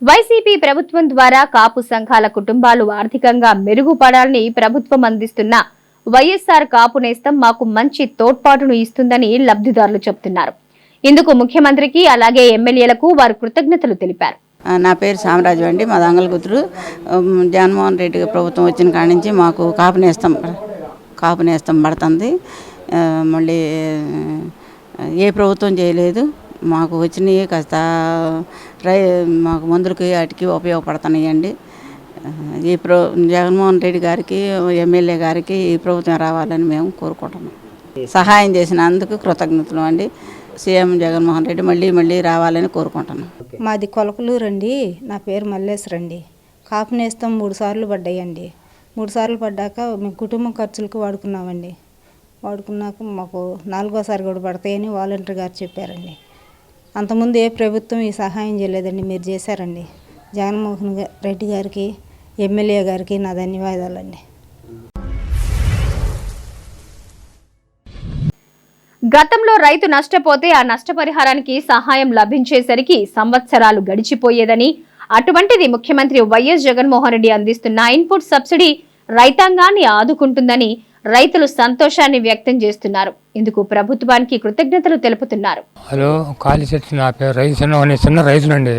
వైసీపీ ప్రభుత్వం ద్వారా కాపు సంఘాల కుటుంబాలు ఆర్థికంగా మెరుగుపడాలని ప్రభుత్వం అందిస్తున్న వైఎస్ఆర్ కాపు నేస్తం మాకు మంచి తోడ్పాటును ఇస్తుందని లబ్ధిదారులు చెబుతున్నారు. ఇందుకు ముఖ్యమంత్రికి, అలాగే ఎమ్మెల్యేలకు వారు కృతజ్ఞతలు తెలిపారు. నా పేరు సామరాజు అండి. మా దంగల కూతురు. జగన్మోహన్ రెడ్డి ప్రభుత్వం వచ్చిన కాడి నుంచి మాకు కాపు నేస్తం పడుతుంది. మళ్ళీ ఏ ప్రభుత్వం చేయలేదు. మాకు వచ్చినవి కాస్త మాకు మందులకి వాటికి ఉపయోగపడుతున్నాయండి. జగన్మోహన్ రెడ్డి గారికి, ఎమ్మెల్యే గారికి ఈ ప్రభుత్వం రావాలని మేము కోరుకుంటున్నాం. సహాయం చేసినందుకు కృతజ్ఞతలు అండి. సీఎం జగన్మోహన్ రెడ్డి మళ్ళీ రావాలని కోరుకుంటున్నాం. మాది కొలకలూరు అండి. నా పేరు మల్లేశ్వరండి. కాపు నేస్తం 3 సార్లు పడ్డాయండి. 3 సార్లు పడ్డాక మేము కుటుంబం ఖర్చులకు వాడుకున్నామండి. వాడుకున్నాక మాకు 4వసారి కూడా పడతాయని వాలంటీర్ గారు చెప్పారండి. అంతకుముందు ఏ ప్రభుత్వం ఈ సహాయం చేయలేదండి, మీరు చేశారండి. జగన్మోహన్ రెడ్డి గారికి, ఎమ్మెల్యే గారికి నా ధన్యవాదాలండి. గతంలో రైతు నష్టపోతే ఆ నష్టపరిహారానికి సహాయం లభించేసరికి సంవత్సరాలు గడిచిపోయేదని, అటువంటిది ముఖ్యమంత్రి వైఎస్ జగన్మోహన్ రెడ్డి అందిస్తున్న ఇన్పుట్ సబ్సిడీ రైతాంగాన్ని ఆదుకుంటుందని రైతులు సంతోషాన్ని వ్యక్తం చేస్తున్నారు. ఇందుకు ప్రభుత్వానికి కృతజ్ఞతలు తెలుపుతున్నారు. హలో, కాళీశెట్టి. నా పేరు చిన్న రైతులండి.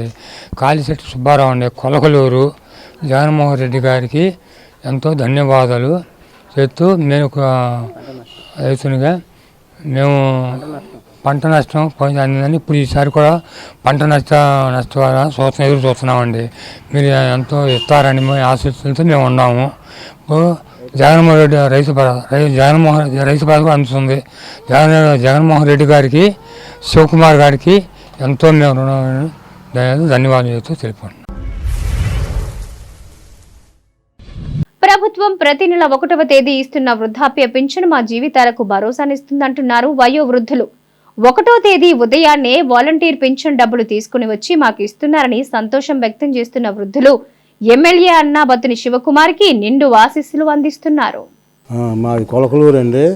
కాళీశెట్టి సుబ్బారావు అండి, కొలకలూరు. జగన్మోహన్ రెడ్డి గారికి ఎంతో ధన్యవాదాలు చెప్తూ, నేను ఒక రైతునిగా మేము పంట నష్టం పోయిందని ఇప్పుడు ఈసారి కూడా పంట ఎదురు చూస్తున్నామండి. మీరు ఎంతో ఇస్తారని ఆశిస్తులతో మేము ఉన్నాము. జగన్మోహన్ రెడ్డి రైతు భరోసా అందుతుంది. జగన్మోహన్ రెడ్డి గారికి, శివకుమార్ గారికి ఎంతో మేము ధన్యవాదాలు తెలిపాను. ప్రభుత్వం ప్రతి నెల 1వ తేదీ ఇస్తున్న వృద్ధాప్య పింఛను మా జీవితాలకు భరోసానిస్తుందంటున్నారు వయో వృద్ధులు. 1వ తేదీ ఉదయాన్నే వాలంటీర్ పింఛన్ డబ్బులు తీసుకుని వచ్చి మాకు ఇస్తున్నారని సంతోషం వ్యక్తం చేస్తున్న వృద్ధులు ఎమ్మెల్యే అన్నాబత్తుని శివకుమార్కి నిండు ఆశీస్సులు అందిస్తున్నారు. మాది కొలకలూరు అండి.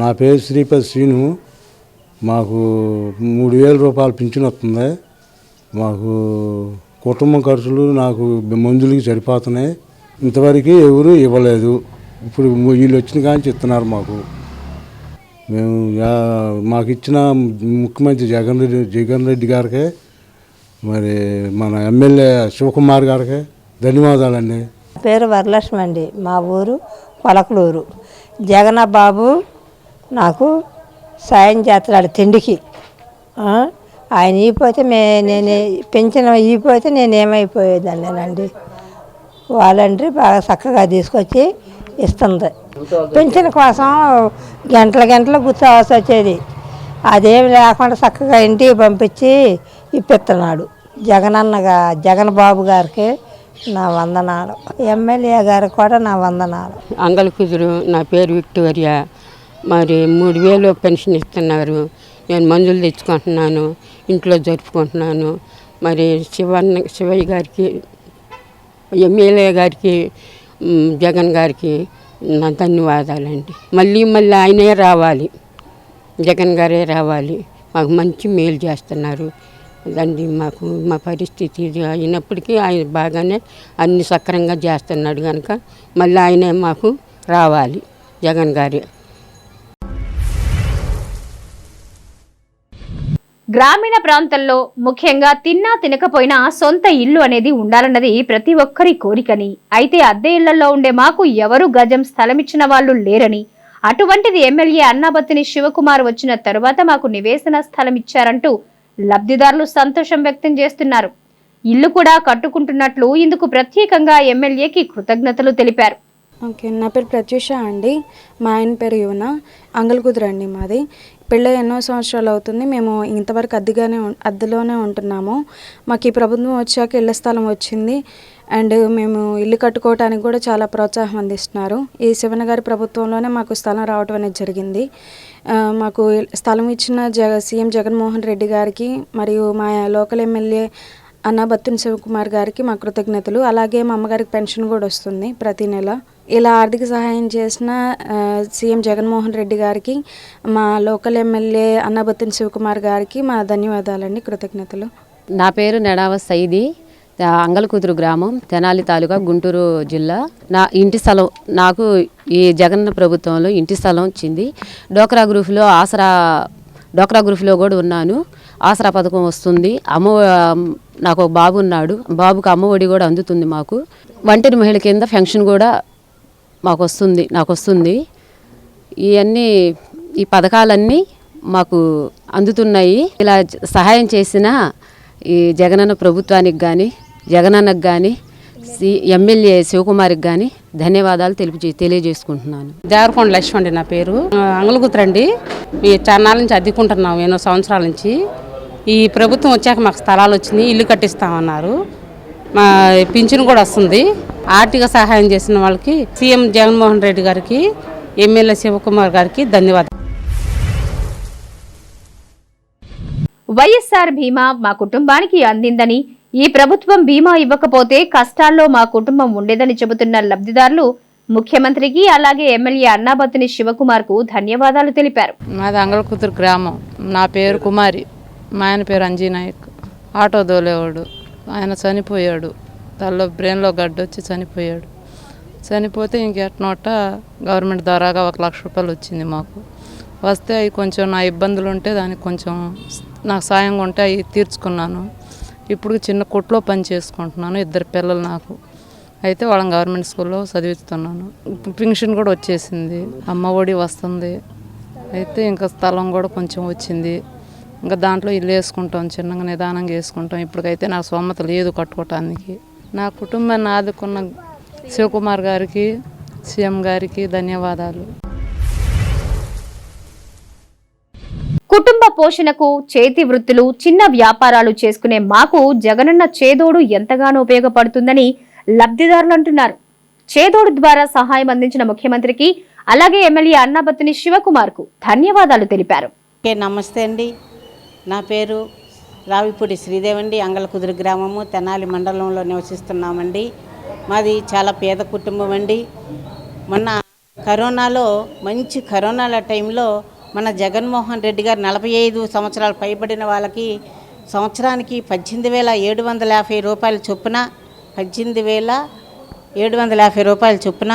నా పేరు శ్రీపతి శ్రీను. మాకు 3,000 రూపాయలు పింఛన్ వస్తుంది. మాకు కుటుంబం ఖర్చులు నాకు మందులకి సరిపోతున్నాయి. ఇంతవరకు ఎవరు ఇవ్వలేదు. ఇప్పుడు వీళ్ళు వచ్చిన కానీ ఇస్తున్నారు మాకు. మేము మాకు ఇచ్చిన ముఖ్యమంత్రి జగన్ రెడ్డి గారికి, మరి మన ఎమ్మెల్యే శివకుమార్ గారికి ధన్యవాదాలండి. పేరు వరలక్ష్మి అండి. మా ఊరు కొలకలూరు. జగన్ బాబు నాకు సాయం చేస్తున్నాడు తిండికి. ఆయన ఇపోతే నేను పెంచిన ఇపోతే నేనేమైపోయేదాన్నేనండి. వాలంటీర్ బాగా చక్కగా తీసుకొచ్చి ఇస్తుంది. పెన్షన్ కోసం గంటలు కూర్చోవాల్సి వచ్చేది. అదేమి లేకుండా చక్కగా ఇంటికి పంపించి ఇప్పిస్తున్నాడు. జగన్ బాబు గారికి నా వందనాలు. ఎమ్మెల్యే గారు కూడా నా వందనాలు. అంగళకుదురు, నా పేరు విక్టోరియా. మరి 3000 పెన్షన్ ఇస్తున్నారు. నేను మందులు తెచ్చుకుంటున్నాను, ఇంట్లో జరుపుకుంటున్నాను. మరి శివయ్య గారికి, ఎమ్మెల్యే గారికి, జగన్ గారికి నా ధన్యవాదాలండి. మళ్ళీ ఆయనే రావాలి, జగన్ గారే రావాలి. మాకు మంచి మేలు చేస్తున్నారు దండి. మా పరిస్థితి అయినప్పటికీ ఆయన బాగానే అన్ని సక్రంగా చేస్తున్నాడు కనుక మళ్ళీ ఆయనే మాకు రావాలి, జగన్ గారే. గ్రామీణ ప్రాంతాల్లో ముఖ్యంగా తిన్నా తినకపోయినా సొంత ఇల్లు అనేది ఉండాలన్నది ప్రతి ఒక్కరి కోరికని. అయితే అద్దె ఇళ్లలో ఉండే మాకు ఎవరు గజం స్థలమిచ్చిన వాళ్ళు లేరని, అటువంటిది ఎమ్మెల్యే అన్నాబత్తిని శివకుమార్ వచ్చిన తరువాత మాకు నివేశన స్థలం ఇచ్చారంటూ లబ్ధిదారులు సంతోషం వ్యక్తం చేస్తున్నారు. ఇల్లు కూడా కట్టుకుంటున్నట్లు ఇందుకు ప్రత్యేకంగా ఎమ్మెల్యేకి కృతజ్ఞతలు తెలిపారు. ఓకే, నా పేరు ప్రత్యూష అండి. మా ఆయన పేరు యువన. అంగళకుదురు అండి మాది. పెళ్ళై ఎన్నో సంవత్సరాలు అవుతుంది. మేము ఇంతవరకు అద్దెలోనే ఉంటున్నాము. మాకు ఈ ప్రభుత్వం వచ్చాక ఇళ్ల స్థలం వచ్చింది. అండ్ మేము ఇల్లు కట్టుకోవడానికి కూడా చాలా ప్రోత్సాహం అందిస్తున్నారు. ఈ శివన గారి ప్రభుత్వంలోనే మాకు స్థలం రావడం అనేది జరిగింది. మాకు స్థలం ఇచ్చిన సీఎం జగన్మోహన్ రెడ్డి గారికి మరియు మా లోకల్ ఎమ్మెల్యే అన్నాబత్తిని శివకుమార్ గారికి మా కృతజ్ఞతలు. అలాగే మా అమ్మగారికి పెన్షన్ కూడా వస్తుంది ప్రతి నెల. ఇలా ఆర్థిక సహాయం చేసిన సీఎం జగన్మోహన్ రెడ్డి గారికి, మా లోకల్ ఎమ్మెల్యే అన్నాబత్తిని శివకుమార్ గారికి మా ధన్యవాదాలండి, కృతజ్ఞతలు. నా పేరు నెడావ సైది, అంగళకుదురు గ్రామం, తెనాలి తాలూకా, గుంటూరు జిల్లా. నా ఇంటి స్థలం నాకు ఈ జగన్ ప్రభుత్వంలో ఇంటి స్థలం వచ్చింది. డోక్రా గ్రూప్లో కూడా ఉన్నాను. ఆసరా పథకం వస్తుంది. నాకు ఒక బాబు ఉన్నాడు. బాబుకి అమ్మఒడి కూడా అందుతుంది. మాకు ఒంటరి మహిళ కింద పెన్షన్ కూడా నాకు వస్తుంది. ఈ పథకాలన్నీ మాకు అందుతున్నాయి. ఇలా సహాయం చేసిన ఈ జగనన్న ప్రభుత్వానికి కానీ, జగనన్నకు కానీ, ఎమ్మెల్యే శివకుమార్కి కానీ ధన్యవాదాలు తెలియజేసుకుంటున్నాను. దేవరకొండ లక్ష్మి అండి నా పేరు. అంగళకుదురు అండి. ఈ చాన్నాల నుంచి అద్దెకుంటున్నాం, ఎన్నో సంవత్సరాల నుంచి. ఈ ప్రభుత్వం వచ్చాక మాకు స్థలాలు వచ్చినాయి, ఇల్లు కట్టిస్తామన్నారు. మా పింఛను కూడా వస్తుంది. ఆర్థిక సహాయం చేసిన వాళ్ళకి సీఎం జగన్మోహన్ రెడ్డి గారికి, ఎమ్మెల్యే శివకుమార్ గారికి ధన్యవాదాలు. వైఎస్ఆర్ బీమా మా కుటుంబానికి అందిందని, ఈ ప్రభుత్వం బీమా ఇవ్వకపోతే కష్టాల్లో మా కుటుంబం ఉండేదని చెబుతున్న లబ్ధిదారులు ముఖ్యమంత్రికి, అలాగే ఎమ్మెల్యే అన్నాబత్తిని శివకుమార్ కు ధన్యవాదాలు తెలిపారు. మాది అంగళకుదురు గ్రామం. నా పేరు కుమారి. మా ఆయన పేరు అంజీనాయక్. ఆటో దోలేవాడు. ఆయన చనిపోయాడు. తల్లో బ్రెయిన్లో గడ్డొచ్చి చనిపోయాడు. చనిపోతే ఇంకెట్నోట గవర్నమెంట్ ద్వారాగా 1 లక్ష రూపాయలు వచ్చింది మాకు. వస్తే అవి కొంచెం నా ఇబ్బందులు ఉంటే దానికి కొంచెం నాకు సాయంగా ఉంటే అవి తీర్చుకున్నాను. ఇప్పుడు చిన్న కొట్లో పని చేసుకుంటున్నాను. 2 పిల్లలు నాకు. అయితే వాళ్ళని గవర్నమెంట్ స్కూల్లో చదివిస్తున్నాను. పెన్షన్ కూడా వచ్చేసింది, అమ్మ ఒడి వస్తుంది. అయితే ఇంకా స్థలం కూడా కొంచెం వచ్చింది. ఇంకా దాంట్లో ఇల్లు వేసుకుంటాం, చిన్నగా నిదానంగా వేసుకుంటాం. ఇప్పటికైతే నాకు సొమ్మత లేదు కట్టుకోవటానికి. నా కుటుంబాన్ని ఆదుకున్న శివకుమార్ గారికి, సీఎం గారికి ధన్యవాదాలు. కుటుంబ పోషణకు చేతి వృత్తులు, చిన్న వ్యాపారాలు చేసుకునే మాకు జగనన్న చేదోడు ఎంతగానో ఉపయోగపడుతుందని లబ్ధిదారులు అంటున్నారు. చేదోడు ద్వారా సహాయం అందించిన ముఖ్యమంత్రికి, అలాగే ఎమ్మెల్యే అన్నాబత్తిని శివకుమార్ కు ధన్యవాదాలు తెలిపారు. నమస్తే అండి. నా పేరు రావిపూడి శ్రీదేవండి. అంగళకుదురు గ్రామము, తెనాలి మండలంలో నివసిస్తున్నామండి. మాది చాలా పేద కుటుంబం అండి. మొన్న కరోనాలో కరోనాల టైంలో మన జగన్మోహన్ రెడ్డి గారు 45 సంవత్సరాలు పైబడిన వాళ్ళకి సంవత్సరానికి 18,750 రూపాయల చొప్పున 18,750 రూపాయల చొప్పున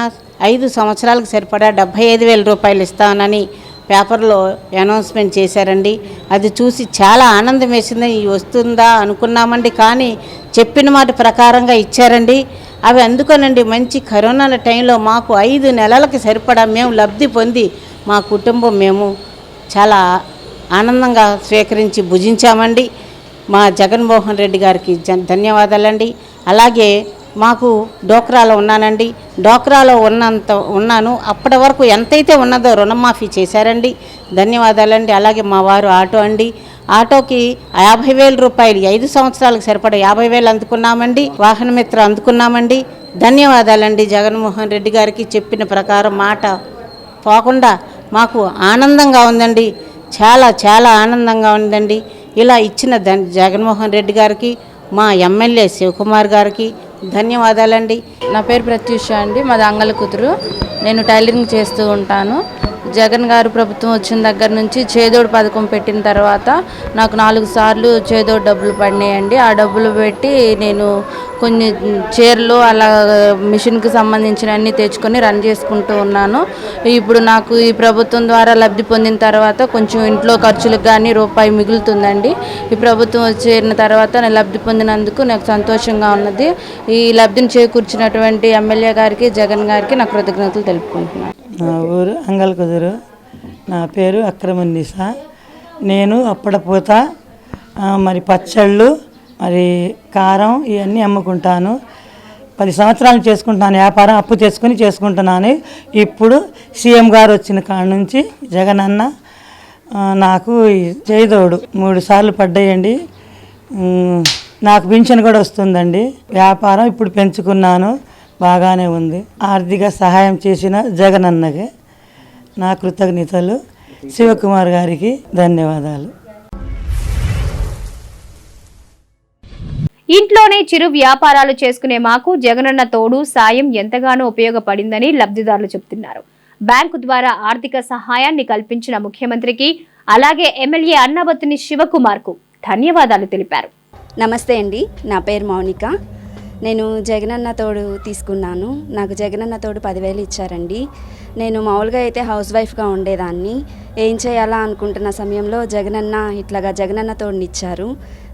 5 సంవత్సరాలకు సరిపడా 75,000 రూపాయలు ఇస్తానని పేపర్లో అనౌన్స్మెంట్ చేశారండి. అది చూసి చాలా ఆనందం వేసింది. వస్తుందా అనుకున్నామండి, కానీ చెప్పిన మాట ప్రకారంగా ఇచ్చారండి. అవి అందుకోనండి మంచి కరోనాల టైంలో మాకు 5 నెలలకి సరిపడా మేము లబ్ధి పొంది మా కుటుంబం మేము చాలా ఆనందంగా స్వీకరించి భుజించామండి. మా జగన్మోహన్ రెడ్డి గారికి ధన్యవాదాలండి. అలాగే మాకు డోక్రాలో ఉన్నానండి. డోక్రాలో ఉన్నాను. అప్పటి వరకు ఎంతైతే ఉన్నదో రుణమాఫీ చేశారండి. ధన్యవాదాలండి. అలాగే మా వారు ఆటో అండి. ఆటోకి 50,000 రూపాయలు 5 సంవత్సరాలకు సరిపడా 50,000 అందుకున్నామండి. వాహన మిత్ర అందుకున్నామండి. ధన్యవాదాలండి. జగన్మోహన్ రెడ్డి గారికి చెప్పిన ప్రకారం మాట పోకుండా మాకు ఆనందంగా ఉందండి. చాలా చాలా ఆనందంగా ఉందండి. ఇలా ఇచ్చిన జగన్మోహన్ రెడ్డి గారికి, మా ఎమ్మెల్యే శివకుమార్ గారికి ధన్యవాదాలండి. నా పేరు ప్రత్యూష అండి, మాది అంగల కుదురు. నేను టైలరింగ్ చేస్తూ ఉంటాను. జగన్ గారు ప్రభుత్వం వచ్చిన దగ్గర నుంచి చేదోడు పథకం పెట్టిన తర్వాత నాకు 4 సార్లు చేదోడు డబ్బులు పడినాయండి. ఆ డబ్బులు పెట్టి నేను కొన్ని చీరలు అలా మిషన్కి సంబంధించిన అన్నీ తెచ్చుకొని రన్ చేసుకుంటూ ఉన్నాను. ఇప్పుడు నాకు ఈ ప్రభుత్వం ద్వారా లబ్ధి పొందిన తర్వాత కొంచెం ఇంట్లో ఖర్చులకు కానీ రూపాయి మిగులుతుందండి. ఈ ప్రభుత్వం వచ్చిన తర్వాత నేను లబ్ధి పొందినందుకు నాకు సంతోషంగా ఉన్నది. ఈ లబ్ధిని చేకూర్చినటువంటి ఎమ్మెల్యే గారికి, జగన్ గారికి నా కృతజ్ఞతలు తెలుపుకుంటున్నాను. నా ఊరు అంగల కుదురు. నా పేరు అక్రమన్నీసా. నేను అప్పడపూత, మరి పచ్చళ్ళు, మరి కారం ఇవన్నీ అమ్ముకుంటాను. 10 సంవత్సరాలు చేసుకుంటున్నాను వ్యాపారం. అప్పు తెచ్చుకొని చేసుకుంటున్నాను. ఇప్పుడు సీఎం గారు వచ్చిన కాడ నుంచి జగన్ అన్న నాకు చేదోడు 3 సార్లు పడ్డాయండి. నాకు పింఛన్ కూడా వస్తుందండి. వ్యాపారం ఇప్పుడు పెంచుకున్నాను, బాగానే ఉంది. ఆర్థిక సహాయం చేసిన జగన్ అన్నకి నా కృతజ్ఞతలు. శివకుమార్ గారికి ధన్యవాదాలు. ఇంట్లోనే చిరు వ్యాపారాలు చేసుకునే మాకు జగనన్న తోడు సాయం ఎంతగానో ఉపయోగపడిందని లబ్ధిదారులు చెబుతున్నారు. బ్యాంకు ద్వారా ఆర్థిక సహాయాన్ని కల్పించిన ముఖ్యమంత్రికి, అలాగే ఎమ్మెల్యే అన్నబత్తుని శివకుమార్ కు ధన్యవాదాలు తెలిపారు. నమస్తే అండి, నా పేరు మౌనిక. నేను జగనన్న తోడు తీసుకున్నాను. నాకు జగనన్న తోడు 10,000 ఇచ్చారండి. నేను మామూలుగా అయితే హౌస్ వైఫ్గా ఉండేదాన్ని. ఏం చేయాలా అనుకుంటున్న సమయంలో జగనన్న తోడుని ఇచ్చారు.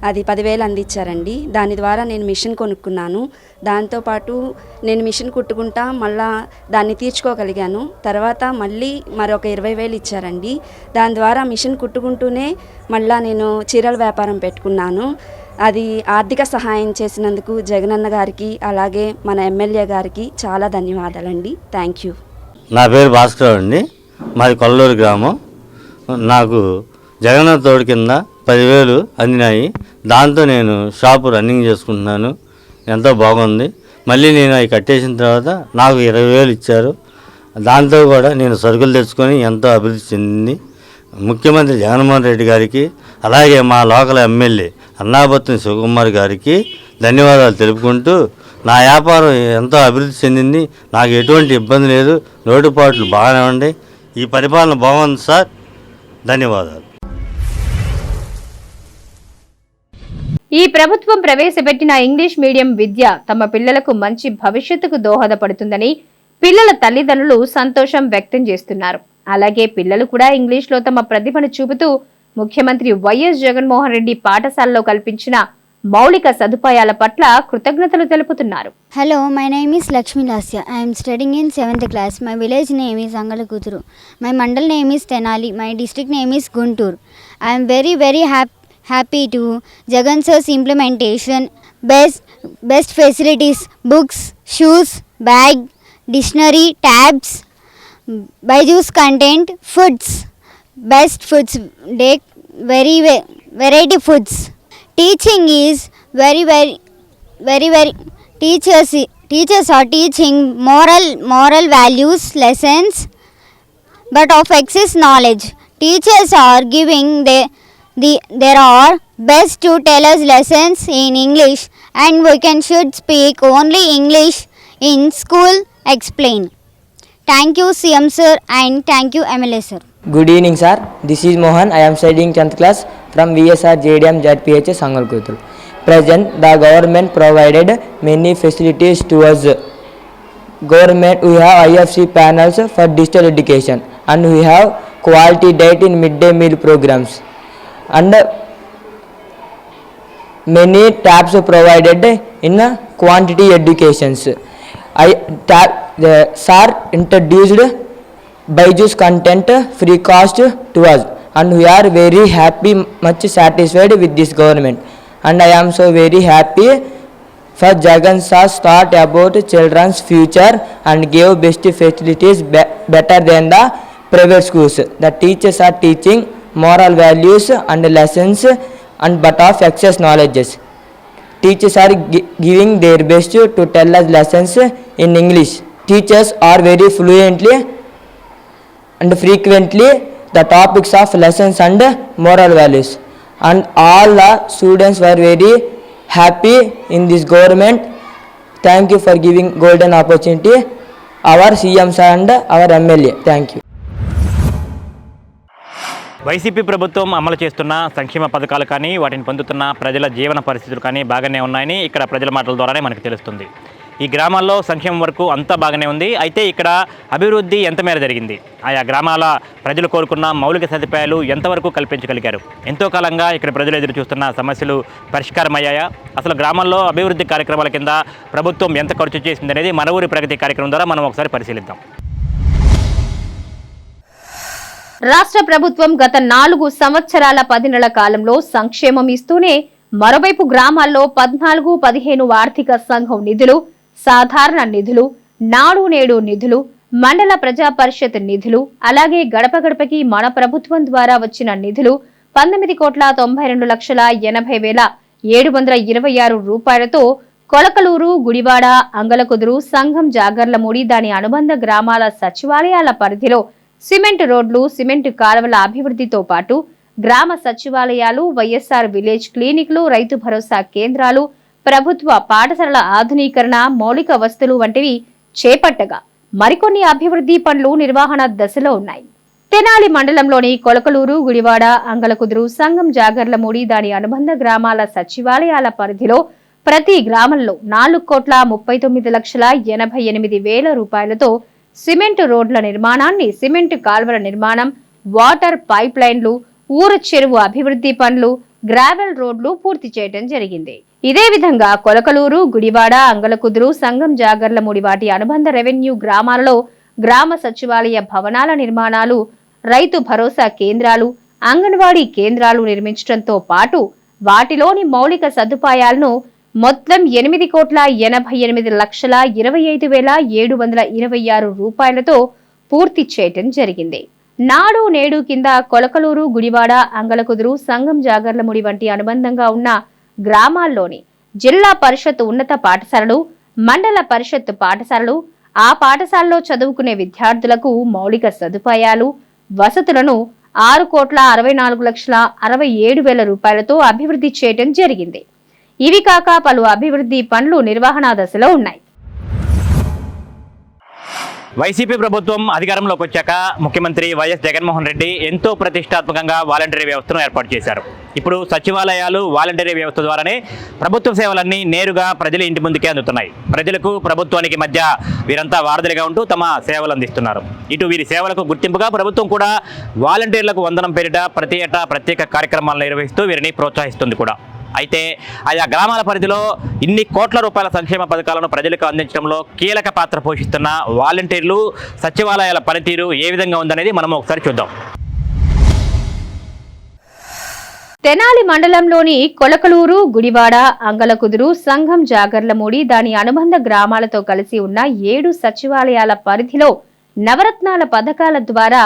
అది 10,000 అందించారండి. దాని ద్వారా నేను మిషన్ కొనుక్కున్నాను. దాంతోపాటు నేను మిషన్ కుట్టుకుంటా మళ్ళా దాన్ని తీర్చుకోగలిగాను. తర్వాత మళ్ళీ మరొక 20,000 ఇచ్చారండి. దాని ద్వారా మిషన్ కుట్టుకుంటూనే మళ్ళా నేను చీరల వ్యాపారం పెట్టుకున్నాను. అది ఆర్థిక సహాయం చేసినందుకు జగనన్న గారికి, అలాగే మన ఎమ్మెల్యే గారికి చాలా ధన్యవాదాలండి. Thank you. నా పేరు భాస్కర్ అండి, మాది కొల్లూరు గ్రామం. నాకు జగనన్న తోడు కింద 10,000 అందినాయి. దాంతో నేను షాపు రన్నింగ్ చేసుకుంటున్నాను. ఎంతో బాగుంది. మళ్ళీ నేను అవి కట్టేసిన తర్వాత నాకు 20,000 ఇచ్చారు. దాంతో కూడా నేను సరుకులు తెచ్చుకొని ఎంతో అభివృద్ధి చెందింది. ముఖ్యమంత్రి జగన్మోహన్ రెడ్డి గారికి, అలాగే మా లోకల్ ఎమ్మెల్యే అన్నాబత్తుని శివకుమార్ గారికి ధన్యవాదాలు తెలుపుకుంటూ, నా వ్యాపారం ఎంతో అభివృద్ధి చెందింది. నాకు ఎటువంటి ఇబ్బంది లేదు. లోటుపాట్లు బాగానే ఉన్నాయి. ఈ పరిపాలన బాగుంది సార్. ధన్యవాదాలు. ఈ ప్రభుత్వం ప్రవేశపెట్టిన ఇంగ్లీష్ మీడియం విద్య తమ పిల్లలకు మంచి భవిష్యత్తుకు దోహదపడుతుందని పిల్లల తల్లిదండ్రులు సంతోషం వ్యక్తం చేస్తున్నారు. అలాగే పిల్లలు కూడా ఇంగ్లీష్లో తమ ప్రతిభను చూపుతూ ముఖ్యమంత్రి వైఎస్ జగన్మోహన్ రెడ్డి పాఠశాలలో కల్పించిన మౌలిక సదుపాయాల పట్ల కృతజ్ఞతలు తెలుపుతున్నారు. Hello, my name is Lakshmi Lasya. I am studying in 7th class. My village name is Angalakuduru. My mandal name is Tenali. My district name is Guntur. I am very happy to Jagan sir's implementation. Best facilities, books, shoes, bag, dictionary, tabs, Byju's content, foods, best foods, very variety foods. Teaching is very teachers are teaching moral values lessons, but of excess knowledge. Teachers are giving there are best to tell us lessons in English, and we should speak only English in school. Explain. Thank you CM sir and thank you MLA sir. Good evening sir. This is Mohan. I am studying 10th class from VSR JDM ZPHS Angalkudru. Present, the government provided many facilities to us. Government, we have IFC panels for digital education, and we have quality diet in midday meal programs, and many tabs provided in quantity educations. The sir introduced Byju's content free cost to us, and we are very happy, much satisfied with this government, and I am so very happy for Jagan sir's thought about children's future and gave best facilities better than the private schools. The teachers are teaching moral values and lessons and but of excess knowledges. Teachers are giving their best to tell us lessons in English. Teachers are very fluently and frequently the topics of lessons and moral values. And all the students were very happy in this government. Thank you for giving golden opportunity, our CM sir and our MLA. Thank you. YCP ప్రభుత్వం అమలు చేస్తున్న సంక్షేమ పథకాలు కానీ వాటిని పొందుతున్న ప్రజల జీవన పరిస్థితులు కానీ బాగానే ఉన్నాయని ఇక్కడ ప్రజల మాటల ద్వారానే మనకు తెలుస్తుంది. ఈ గ్రామాల్లో సంక్షేమం వరకు అంతా బాగానే ఉంది. అయితే ఇక్కడ అభివృద్ధి ఎంత మేర జరిగింది, ఆయా గ్రామాల ప్రజలు కోరుకున్న మౌలిక సదుపాయాలు ఎంతవరకు కల్పించగలిగారు, ఎంతో కాలంగా ఇక్కడ ప్రజలు ఎదురు చూస్తున్న సమస్యలు పరిష్కారమయ్యాయా, అసలు గ్రామాల్లో అభివృద్ధి కార్యక్రమాల కింద ప్రభుత్వం ఎంత ఖర్చు చేసింది అనేది మన ఊరి ప్రగతి కార్యక్రమం ద్వారా మనం ఒకసారి పరిశీలిద్దాం. రాష్ట్ర ప్రభుత్వం గత 4 సంవత్సరాల 10 నెలల కాలంలో సంక్షేమం ఇస్తూనే మరోవైపు గ్రామాల్లో 14-15 ఆర్థిక సంఘం నిధులు, సాధారణ నిధులు, నాడు నేడు నిధులు, మండల ప్రజా పరిషత్ నిధులు, అలాగే గడప గడపకి మన ప్రభుత్వం ద్వారా వచ్చిన నిధులు 19,92,80,726 రూపాయలతో కొలకలూరు, గుడివాడ, అంగలకుదురు, సంఘం, జాగర్లమూడి దాని అనుబంధ గ్రామాల సచివాలయాల పరిధిలో సిమెంట్ రోడ్లు, సిమెంట్ కాలువల అభివృద్ధితో పాటు గ్రామ సచివాలయాలు, వైఎస్ఆర్ విలేజ్ క్లినిక్లు, రైతు భరోసా కేంద్రాలు, ప్రభుత్వ పాఠశాలల ఆధునీకరణ, మౌలిక వస్తువులు వంటివి చేపట్టగా మరికొన్ని అభివృద్ధి పనులు నిర్వహణ దశలో ఉన్నాయి. తెనాలి మండలంలోని కొలకలూరు, గుడివాడ, అంగలకుదురు, సంఘం, జాగర్లమూడి దాని అనుబంధ గ్రామాల సచివాలయాల పరిధిలో ప్రతి గ్రామంలో 4,39,88,000 రూపాయలతో సిమెంట్ రోడ్ల నిర్మాణాన్ని, సిమెంట్ కాల్వల నిర్మాణం, వాటర్ పైప్ లైన్లు, ఊరు చెరువు అభివృద్ధి పనులు, గ్రావెల్ రోడ్లు పూర్తి చేయడం జరిగింది. ఇదే విధంగా కొలకలూరు, గుడివాడ, అంగలకుదురు, సంఘం, జాగర్లమూడి వాటి అనుబంధ రెవెన్యూ గ్రామాలలో గ్రామ సచివాలయ భవనాల నిర్మాణాలు, రైతు భరోసా కేంద్రాలు, అంగన్వాడీ కేంద్రాలు నిర్మించడంతో పాటు వాటిలోని మౌలిక సదుపాయాలను మొత్తం 8,88,25,726 రూపాయలతో పూర్తి చేయటం జరిగింది. నాడు నేడు కింద కొలకలూరు, గుడివాడ, అంగలకుదురు, సంఘం, జాగర్లమూడి వంటి అనుబంధంగా ఉన్న గ్రామాల్లోని జిల్లా పరిషత్ ఉన్నత పాఠశాలలు, మండల పరిషత్ పాఠశాలలు, ఆ పాఠశాలలో చదువుకునే విద్యార్థులకు మౌలిక సదుపాయాలు, వసతులను 6,64,67,000 రూపాయలతో అభివృద్ధి చేయటం జరిగింది. ఇవి కాక పలు అభివృద్ధి పనులు నిర్వహణ దశలో ఉన్నాయి. వైసీపీ ప్రభుత్వం అధికారంలోకి వచ్చాక ముఖ్యమంత్రి వైఎస్ జగన్మోహన్ రెడ్డి ఎంతో ప్రతిష్టాత్మకంగా వాలంటరీ వ్యవస్థను ఏర్పాటు చేశారు. ఇప్పుడు సచివాలయాలు, వాలంటరీ వ్యవస్థ ద్వారానే ప్రభుత్వ సేవలన్నీ నేరుగా ప్రజల ఇంటి ముందుకే అందుతున్నాయి. ప్రజలకు ప్రభుత్వానికి మధ్య వీరంతా వారధులుగా ఉంటూ తమ సేవలు అందిస్తున్నారు. ఇటు వీరి సేవలకు గుర్తింపుగా ప్రభుత్వం కూడా వాలంటీర్లకు వందనం పేరిట ప్రతి ఏటా ప్రత్యేక కార్యక్రమాలను నిర్వహిస్తూ వీరిని ప్రోత్సహిస్తుంది కూడా. అయితే ఆయా గ్రామాల పరిధిలో ఇన్ని కోట్ల రూపాయల సంక్షేమ పథకాలను ప్రజలకు అందించడంలో కీలక పాత్ర పోషిస్తున్న వాలంటీర్లు, సచివాలయాల పనితీరు ఏ విధంగా ఉందనేది మనం ఒకసారి చూద్దాం. తెనాలి మండలంలోని కొలకలూరు, గుడివాడ, అంగలకుదురు, సంఘం, జాగర్లమూడి దాని అనుబంధ గ్రామాలతో కలిసి ఉన్న 7 సచివాలయాల పరిధిలో నవరత్నాల పథకాల ద్వారా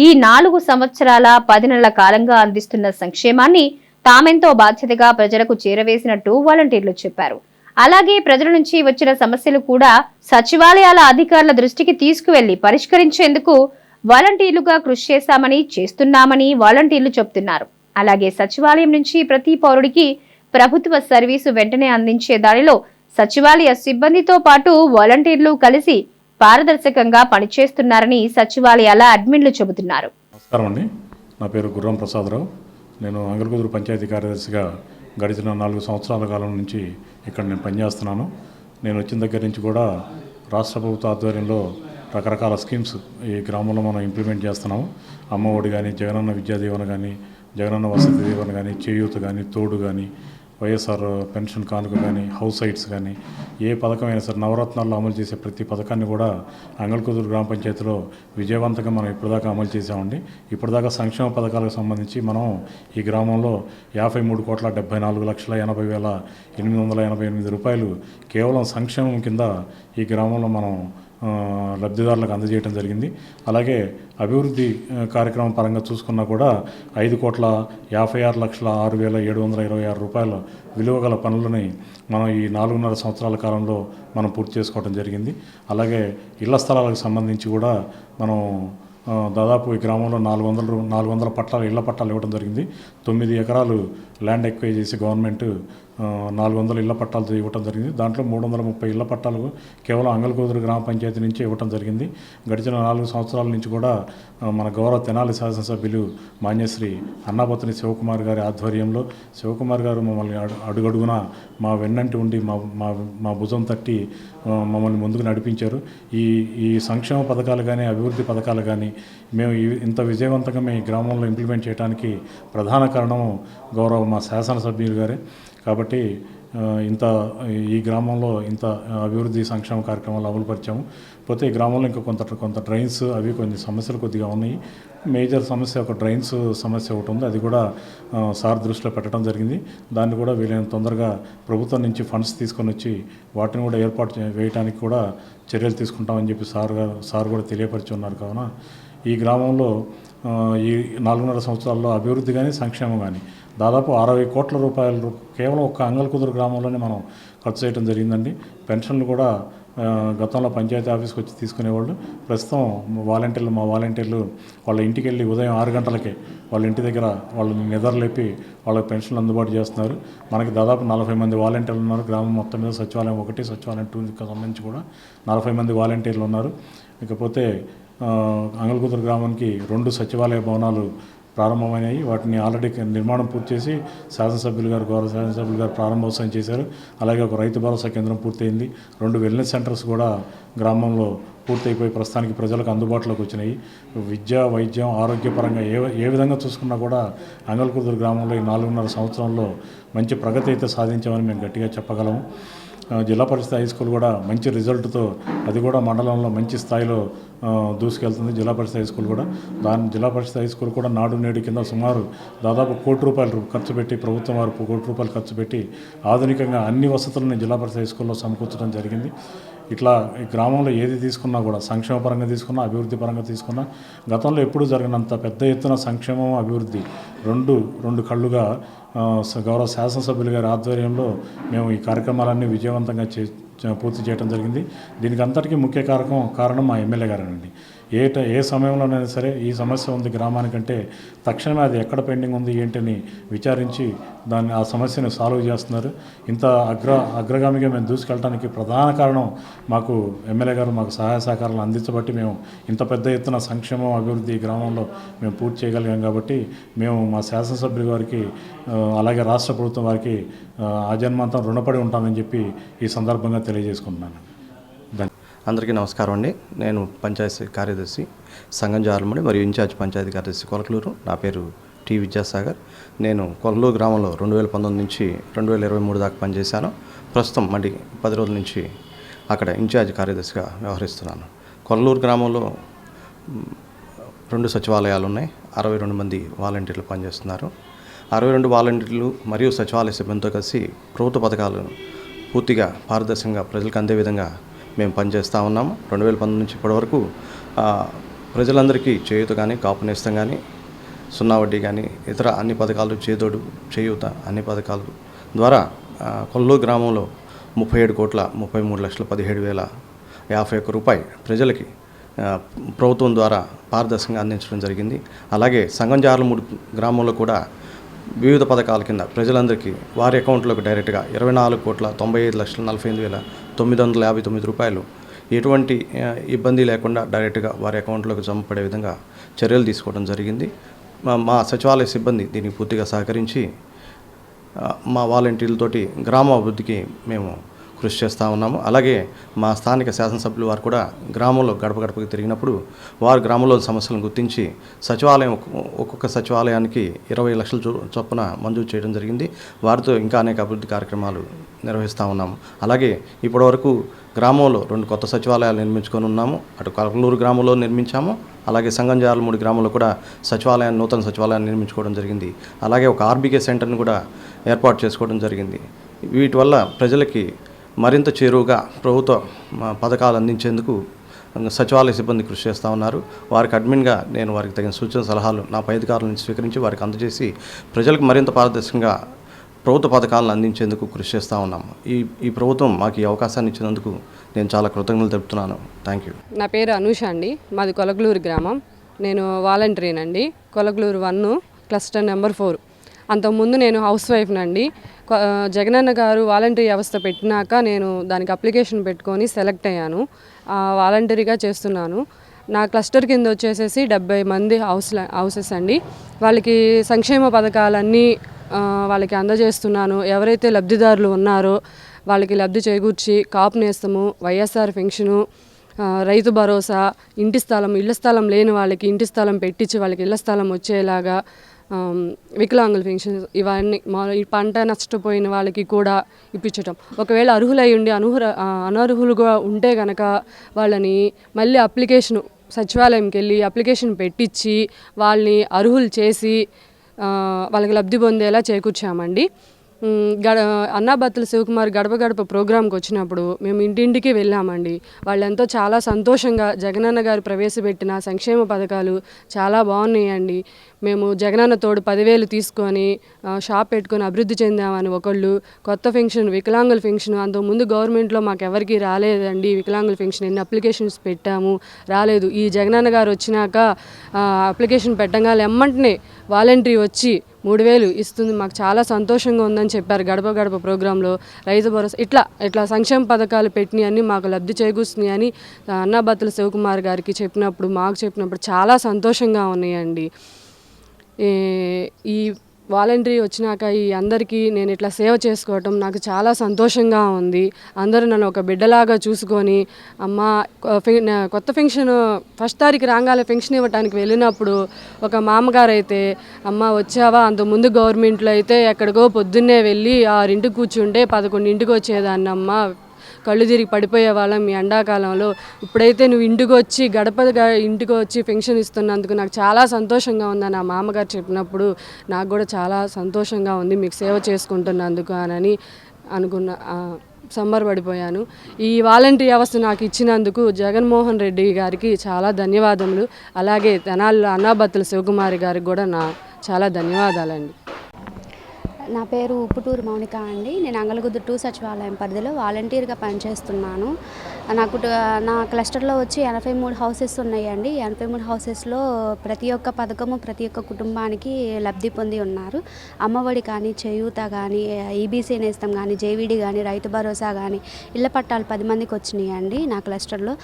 ఈ 4 సంవత్సరాల 10 నెలల కాలంగా అందిస్తున్న సంక్షేమాన్ని తామెంతో బాధ్యతగా ప్రజలకు చేరవేసినట్టు వాలంటీర్లు చెప్పారు. అలాగే ప్రజల నుంచి వచ్చిన సమస్యలు కూడా సచివాలయాల అధికారుల దృష్టికి తీసుకువెళ్లి పరిష్కరించేందుకు వాలంటీర్లుగా కృషి చేస్తున్నామని వాలంటీర్లు చెబుతున్నారు. అలాగే సచివాలయం నుంచి ప్రతి పౌరుడికి ప్రభుత్వ సర్వీసు వెంటనే అందించే దానిలో సచివాలయ సిబ్బందితో పాటు వాలంటీర్లు కలిసి పారదర్శకంగా పనిచేస్తున్నారని సచివాలయాల అడ్మిన్లు చెబుతున్నారు. నమస్కారం అండి, నా పేరు గుర్రం ప్రసాదరావు. నేను అంగలకుదురు పంచాయతీ కార్యదర్శిగా గడిచిన 4 సంవత్సరాల కాలం నుంచి ఇక్కడ నేను పనిచేస్తున్నాను. నేను వచ్చిన దగ్గర నుంచి కూడా రాష్ట్ర ప్రభుత్వ ఆధ్వర్యంలో రకరకాల స్కీమ్స్ ఈ గ్రామంలో మనం ఇంప్లిమెంట్ చేస్తున్నాము. అమ్మఒడి కానీ, జగనన్న విద్యా దీవెన కానీ, జగనన్న వసతి దీవెన కానీ, చేయూత కానీ, తోడు కానీ, వైఎస్ఆర్ పెన్షన్ కానుక కానీ, హౌస్ సైట్స్ కానీ, ఏ పథకమైనా సరే నవరత్నాల్లో అమలు చేసే ప్రతి పథకాన్ని కూడా అంగలకుదురు గ్రామ పంచాయతీలో విజయవంతంగా మనం ఇప్పటిదాకా అమలు చేసామండి. ఇప్పటిదాకా సంక్షేమ పథకాలకు సంబంధించి మనం ఈ గ్రామంలో 53,74,80,888 రూపాయలు కేవలం సంక్షేమం కింద ఈ గ్రామంలో మనం లబ్ధిదారులకు అందజేయడం జరిగింది. అలాగే అభివృద్ధి కార్యక్రమం పరంగా చూసుకున్నా కూడా 5,56,06,726 రూపాయల విలువ గల పనులని మనం ఈ 4.5 సంవత్సరాల కాలంలో మనం పూర్తి చేసుకోవడం జరిగింది. అలాగే ఇళ్ల స్థలాలకు సంబంధించి కూడా మనం దాదాపు ఈ గ్రామంలో 400 పట్టాలు ఇళ్ల పట్టాలు ఇవ్వడం జరిగింది. 9 ఎకరాలు ల్యాండ్ ఎక్వైర్ చేసి గవర్నమెంట్ 400 ఇళ్ల పట్టాలు ఇవ్వడం జరిగింది. దాంట్లో 330 ఇళ్ల పట్టాలు కేవలం అంగల్కుదురు గ్రామ పంచాయతీ నుంచి ఇవ్వడం జరిగింది. గడిచిన 4 సంవత్సరాల నుంచి కూడా మన గౌరవ తెనాలి శాసనసభ్యులు మాన్యశ్రీ అన్నాపతిని శివకుమార్ గారి ఆధ్వర్యంలో శివకుమార్ గారు మమ్మల్ని అడుగడుగున మా వెన్నంటి ఉండి మా భుజం తట్టి మమ్మల్ని ముందుకు నడిపించారు. ఈ సంక్షేమ పథకాలు కానీ అభివృద్ధి పథకాలు కానీ మేము ఇంత విజయవంతంగా మేము ఈ గ్రామంలో ఇంప్లిమెంట్ చేయడానికి ప్రధాన కారణం గౌరవ మా శాసనసభ్యులు గారే. కాబట్టి ఈ గ్రామంలో ఇంత అభివృద్ధి సంక్షేమ కార్యక్రమాలు అమలుపరిచాము. పోతే ఈ గ్రామంలో ఇంకా కొంత డ్రైన్స్ అవి కొన్ని సమస్యలు కొద్దిగా ఉన్నాయి. మేజర్ సమస్య ఒక డ్రైన్స్ సమస్య ఒకటి ఉంది. అది కూడా సార్ దృష్టిలో పెట్టడం జరిగింది. దాన్ని కూడా వీలైనంత తొందరగా ప్రభుత్వం నుంచి ఫండ్స్ తీసుకొని వచ్చి వాటిని కూడా ఏర్పాటు వేయడానికి కూడా చర్యలు తీసుకుంటామని చెప్పి సార్ కూడా తెలియపరిచి ఉన్నారు. కావున ఈ గ్రామంలో ఈ 4.5 సంవత్సరాల్లో అభివృద్ధి కానీ సంక్షేమం కానీ దాదాపు 60 కోట్ల రూపాయలు కేవలం ఒక్క అంగల్కుదురు గ్రామంలోనే మనం ఖర్చు చేయడం జరిగిందండి. పెన్షన్లు కూడా గతంలో పంచాయతీ ఆఫీస్కి వచ్చి తీసుకునేవాళ్ళు. ప్రస్తుతం మా వాలంటీర్లు వాళ్ళ ఇంటికి వెళ్ళి ఉదయం 6 గంటలకే వాళ్ళ ఇంటి దగ్గర వాళ్ళని నిద్రలేపి వాళ్ళకి పెన్షన్లు అందుబాటు చేస్తున్నారు. మనకి దాదాపు 40 మంది వాలంటీర్లు ఉన్నారు. గ్రామం మొత్తం మీద సచివాలయం 1, సచివాలయం 2కి సంబంధించి కూడా 40 మంది వాలంటీర్లు ఉన్నారు. ఇకపోతే అంగల్కుదురు గ్రామానికి 2 సచివాలయ భవనాలు ప్రారంభమైనాయి. వాటిని ఆల్రెడీ నిర్మాణం పూర్తి చేసి గౌరవ శాసనసభ్యులు గారు ప్రారంభోత్సవం చేశారు. అలాగే ఒక రైతు భరోసా కేంద్రం పూర్తయింది. 2 వెల్నెస్ సెంటర్స్ కూడా గ్రామంలో పూర్తయిపోయి ప్రస్తుతానికి ప్రజలకు అందుబాటులోకి వచ్చినాయి. విద్య, వైద్యం, ఆరోగ్యపరంగా ఏ విధంగా చూసుకున్నా కూడా అంగల్కుదురు గ్రామంలో ఈ 4.5 సంవత్సరంలో మంచి ప్రగతి అయితే సాధించామని మేము గట్టిగా చెప్పగలము. జిల్లా పరిషత్ హై స్కూల్ కూడా మంచి రిజల్ట్తో అది కూడా మండలంలో మంచి స్థాయిలో దూసుకెళ్తుంది. జిల్లా పరిషత్ హై స్కూల్ కూడా జిల్లా పరిషత్ హై స్కూల్ కూడా నాడు నేడు కింద సుమారు దాదాపు ₹1 ఖర్చు పెట్టి ప్రభుత్వం వారు ₹1 ఖర్చు పెట్టి ఆధునికంగా అన్ని వసతులను జిల్లా పరిషత్ హై స్కూల్లో సమకూర్చడం జరిగింది. ఇట్లా ఈ గ్రామంలో ఏది తీసుకున్నా కూడా సంక్షేమ పరంగా తీసుకున్నా అభివృద్ధి పరంగా తీసుకున్నా గతంలో ఎప్పుడూ జరిగినంత పెద్ద ఎత్తున సంక్షేమం అభివృద్ధి రెండు కళ్ళుగా గౌరవ శాసనసభ్యులు గారి ఆధ్వర్యంలో మేము ఈ కార్యక్రమాలన్నీ విజయవంతంగా పూర్తి చేయడం జరిగింది. దీనికి అంతటికీ ముఖ్య కారణం మా ఎమ్మెల్యే గారేనండి. ఏ సమయంలోనైనా సరే ఈ సమస్య ఉంది గ్రామానికంటే తక్షణమే అది ఎక్కడ పెండింగ్ ఉంది ఏంటని విచారించి ఆ సమస్యను సాల్వ్ చేస్తున్నారు. ఇంత అగ్రగామిగా మేము దూసుకెళ్ళడానికి ప్రధాన కారణం మాకు ఎమ్మెల్యే గారు మాకు సహాయ సహకారాలు అందించబట్టి మేము ఇంత పెద్ద ఎత్తున సంక్షేమం అభివృద్ధి గ్రామంలో మేము పూర్తి చేయగలిగాం. కాబట్టి మేము మా శాసనసభ్యుల వారికి అలాగే రాష్ట్ర ప్రభుత్వం వారికి ఆజన్మాంతం రుణపడి ఉంటామని చెప్పి ఈ సందర్భంగా తెలియజేసుకుంటున్నాను. అందరికీ నమస్కారం అండి. నేను పంచాయతీ కార్యదర్శి సంగం జార్లమూడి మరియు ఇన్ఛార్జ్ పంచాయతీ కార్యదర్శి కొలకలూరు. నా పేరు టి విద్యాసాగర్. నేను కొలకలూరు గ్రామంలో 2019 నుంచి 2023 దాకా పనిచేశాను. ప్రస్తుతం మళ్ళీ 10 రోజుల నుంచి అక్కడ ఇన్ఛార్జ్ కార్యదర్శిగా వ్యవహరిస్తున్నాను. కొలకలూరు గ్రామంలో 2 సచివాలయాలు ఉన్నాయి. 62 మంది వాలంటీర్లు పనిచేస్తున్నారు. 62 వాలంటీర్లు మరియు సచివాలయ సిబ్బందితో కలిసి ప్రభుత్వ పథకాలు పూర్తిగా పారదర్శకంగా ప్రజలకు అందే విధంగా మేము పనిచేస్తూ ఉన్నాము. 2019 నుంచి ఇప్పటి వరకు ప్రజలందరికీ చేయూత కానీ, కాపు నేస్తం కానీ, 0 వడ్డీ కానీ, ఇతర అన్ని పథకాలు, చేదోడు చేయూత అన్ని పథకాల ద్వారా కొల్లూరు గ్రామంలో 37,33,17,051 రూపాయలు ప్రజలకి ప్రభుత్వం ద్వారా పారదర్శకంగా అందించడం జరిగింది. అలాగే సంగంజార్లమూడి గ్రామంలో కూడా వివిధ పథకాల కింద ప్రజలందరికీ వారి అకౌంట్లోకి డైరెక్ట్గా 24,95,45,959 రూపాయలు ఎటువంటి ఇబ్బంది లేకుండా డైరెక్ట్గా వారి అకౌంట్లోకి జమ పడే విధంగా చర్యలు తీసుకోవడం జరిగింది. మా సచివాలయ సిబ్బంది దీనికి పూర్తిగా సహకరించి మా వాలంటీర్లతోటి గ్రామ అభివృద్ధికి మేము కృషి చేస్తూ ఉన్నాము. అలాగే మా స్థానిక శాసనసభ్యులు వారు కూడా గ్రామంలో గడప గడపకి తిరిగినప్పుడు వారు గ్రామంలో సమస్యలను గుర్తించి సచివాలయం ఒక్కొక్క సచివాలయానికి 20 లక్షల చొప్పున మంజూరు చేయడం జరిగింది. వారితో ఇంకా అనేక అభివృద్ధి కార్యక్రమాలు నిర్వహిస్తూ ఉన్నాము. అలాగే ఇప్పటివరకు గ్రామంలో 2 కొత్త సచివాలయాలు నిర్మించుకొని ఉన్నాము. అటు కొలకలూరు గ్రామంలో నిర్మించాము. అలాగే సంగంజార్లమూడి గ్రామంలో కూడా నూతన సచివాలయాన్ని నిర్మించుకోవడం జరిగింది. అలాగే ఒక ఆర్బీకే సెంటర్ని కూడా ఏర్పాటు చేసుకోవడం జరిగింది. వీటి వల్ల ప్రజలకి మరింత చేరువుగా ప్రభుత్వ పథకాలు అందించేందుకు సచివాలయ సిబ్బంది కృషి చేస్తూ ఉన్నారు. వారికి అడ్మిన్గా నేను వారికి తగిన సూచన సలహాలు నా పై అధికారుల నుంచి స్వీకరించి వారికి అందజేసి ప్రజలకు మరింత పారదర్శకంగా ప్రభుత్వ పథకాలను అందించేందుకు కృషి చేస్తూ ఉన్నాము. ఈ ప్రభుత్వం మాకు ఈ అవకాశాన్ని ఇచ్చినందుకు నేను చాలా కృతజ్ఞతలు తెలుపుతున్నాను. Thank you. నా పేరు అనూష అండి. మాది కొలగలూరు గ్రామం. నేను వాలంటీర్నండి. కొలగలూరు 1 క్లస్టర్ నెంబర్ 4. అంతకుముందు నేను హౌస్ వైఫ్నండి. జగనన్న గారు వాలంటీర్ వ్యవస్థ పెట్టినాక నేను దానికి అప్లికేషన్ పెట్టుకొని సెలెక్ట్ అయ్యాను. వాలంటీర్గా చేస్తున్నాను. నా క్లస్టర్ కింద వచ్చేసేసి 70 మంది హౌసెస్ అండి. వాళ్ళకి సంక్షేమ పథకాలన్నీ వాళ్ళకి అందజేస్తున్నాను. ఎవరైతే లబ్ధిదారులు ఉన్నారో వాళ్ళకి లబ్ధి చేకూర్చి కాపు నేస్తము, వైఎస్ఆర్ పెన్షను, రైతు భరోసా, ఇళ్ల స్థలం లేని వాళ్ళకి ఇంటి స్థలం పెట్టించి వాళ్ళకి ఇళ్ల స్థలం వచ్చేలాగా, వికలాంగుల పెన్షన్, ఇవన్నీ ఈ పంట నష్టపోయిన వాళ్ళకి కూడా ఇప్పించటం. ఒకవేళ అర్హులై ఉండి అనర్హులుగా ఉంటే కనుక వాళ్ళని మళ్ళీ సచివాలయంకి వెళ్ళి అప్లికేషన్ పెట్టించి వాళ్ళని అర్హులు చేసి వాళ్ళకి లబ్ధి పొందేలా చేకూర్చామండి. అన్నాబత్తుల శివకుమార్ గడప గడప ప్రోగ్రాంకి వచ్చినప్పుడు మేము ఇంటింటికి వెళ్ళామండి. వాళ్ళెంతో చాలా సంతోషంగా జగనన్న గారు ప్రవేశపెట్టిన సంక్షేమ పథకాలు చాలా బాగున్నాయండి. మేము జగనన్న తోడు 10,000 తీసుకొని షాప్ పెట్టుకొని అభివృద్ధి చెందామని ఒకళ్ళు, కొత్త పెన్షన్ వికలాంగుల పెన్షన్ అంతకుముందు గవర్నమెంట్లో మాకు ఎవరికి రాలేదండి. వికలాంగుల పెన్షన్ ఎన్ని అప్లికేషన్స్ పెట్టాము, రాలేదు. ఈ జగనన్న గారు వచ్చినాక అప్లికేషన్ పెట్టగానే ఎమ్మంటనే వాలంటరీ వచ్చి 3,000 ఇస్తుంది. మాకు చాలా సంతోషంగా ఉందని చెప్పారు గడప గడప ప్రోగ్రాంలో. రైతు భరోసా ఇట్లా సంక్షేమ పథకాలు పెట్టినాయి అన్నీ మాకు లబ్ధి చేకూరుస్తున్నాయి అని అన్నాబత్తుల శివకుమార్ గారికి మాకు చెప్పినప్పుడు చాలా సంతోషంగా ఉన్నాయండి. ఈ వాలంటరీ వచ్చినాక ఈ అందరికీ నేను ఇట్లా సేవ చేసుకోవటం నాకు చాలా సంతోషంగా ఉంది. అందరూ నన్ను ఒక బిడ్డలాగా చూసుకొని, అమ్మ కొత్త పెన్షన్ 1st తారీఖు రాగానే పెన్షన్ ఇవ్వడానికి వెళ్ళినప్పుడు ఒక మామగారు అయితే, అమ్మ వచ్చావా, అంతకుముందు గవర్నమెంట్లో అయితే ఎక్కడికో పొద్దున్నే వెళ్ళి 6ంటికి కూర్చుంటే 11ంటికి వచ్చేదాన్నమ్మ, కళ్ళు తిరిగి పడిపోయే వాళ్ళం మీ ఎండాకాలంలో. ఇప్పుడైతే నువ్వు ఇంటికి వచ్చి పెన్షన్ ఇస్తున్నందుకు నాకు చాలా సంతోషంగా ఉందని నా మామగారు చెప్పినప్పుడు నాకు కూడా చాలా సంతోషంగా ఉంది, మీకు సేవ చేసుకుంటున్నందుకు అని సంబరపడిపోయాను. ఈ వాలంటీర్ వ్యవస్థ నాకు ఇచ్చినందుకు జగన్మోహన్ రెడ్డి గారికి చాలా ధన్యవాదములు. అలాగే తెనాలి అన్నాబత్తుల శివకుమారి గారికి కూడా చాలా ధన్యవాదాలండి. నా పేరు ఉప్పుటూరు మౌనిక అండి. నేను అంగలగుద్దు 2 సచివాలయం పరిధిలో వాలంటీర్గా పనిచేస్తున్నాను. నా క్లస్టర్లో వచ్చి 83 హౌసెస్ ఉన్నాయండి. 83 హౌసెస్లో ప్రతి ఒక్క పథకము ప్రతి ఒక్క కుటుంబానికి లబ్ధి పొంది ఉన్నారు. అమ్మఒడి కానీ, చేయూత కానీ, ఈబీసీ నేస్తం కానీ, జేవీడీ కానీ, రైతు భరోసా కానీ, ఇళ్ల పట్టాలు 10 మందికి వచ్చినాయండి నా క్లస్టర్లో.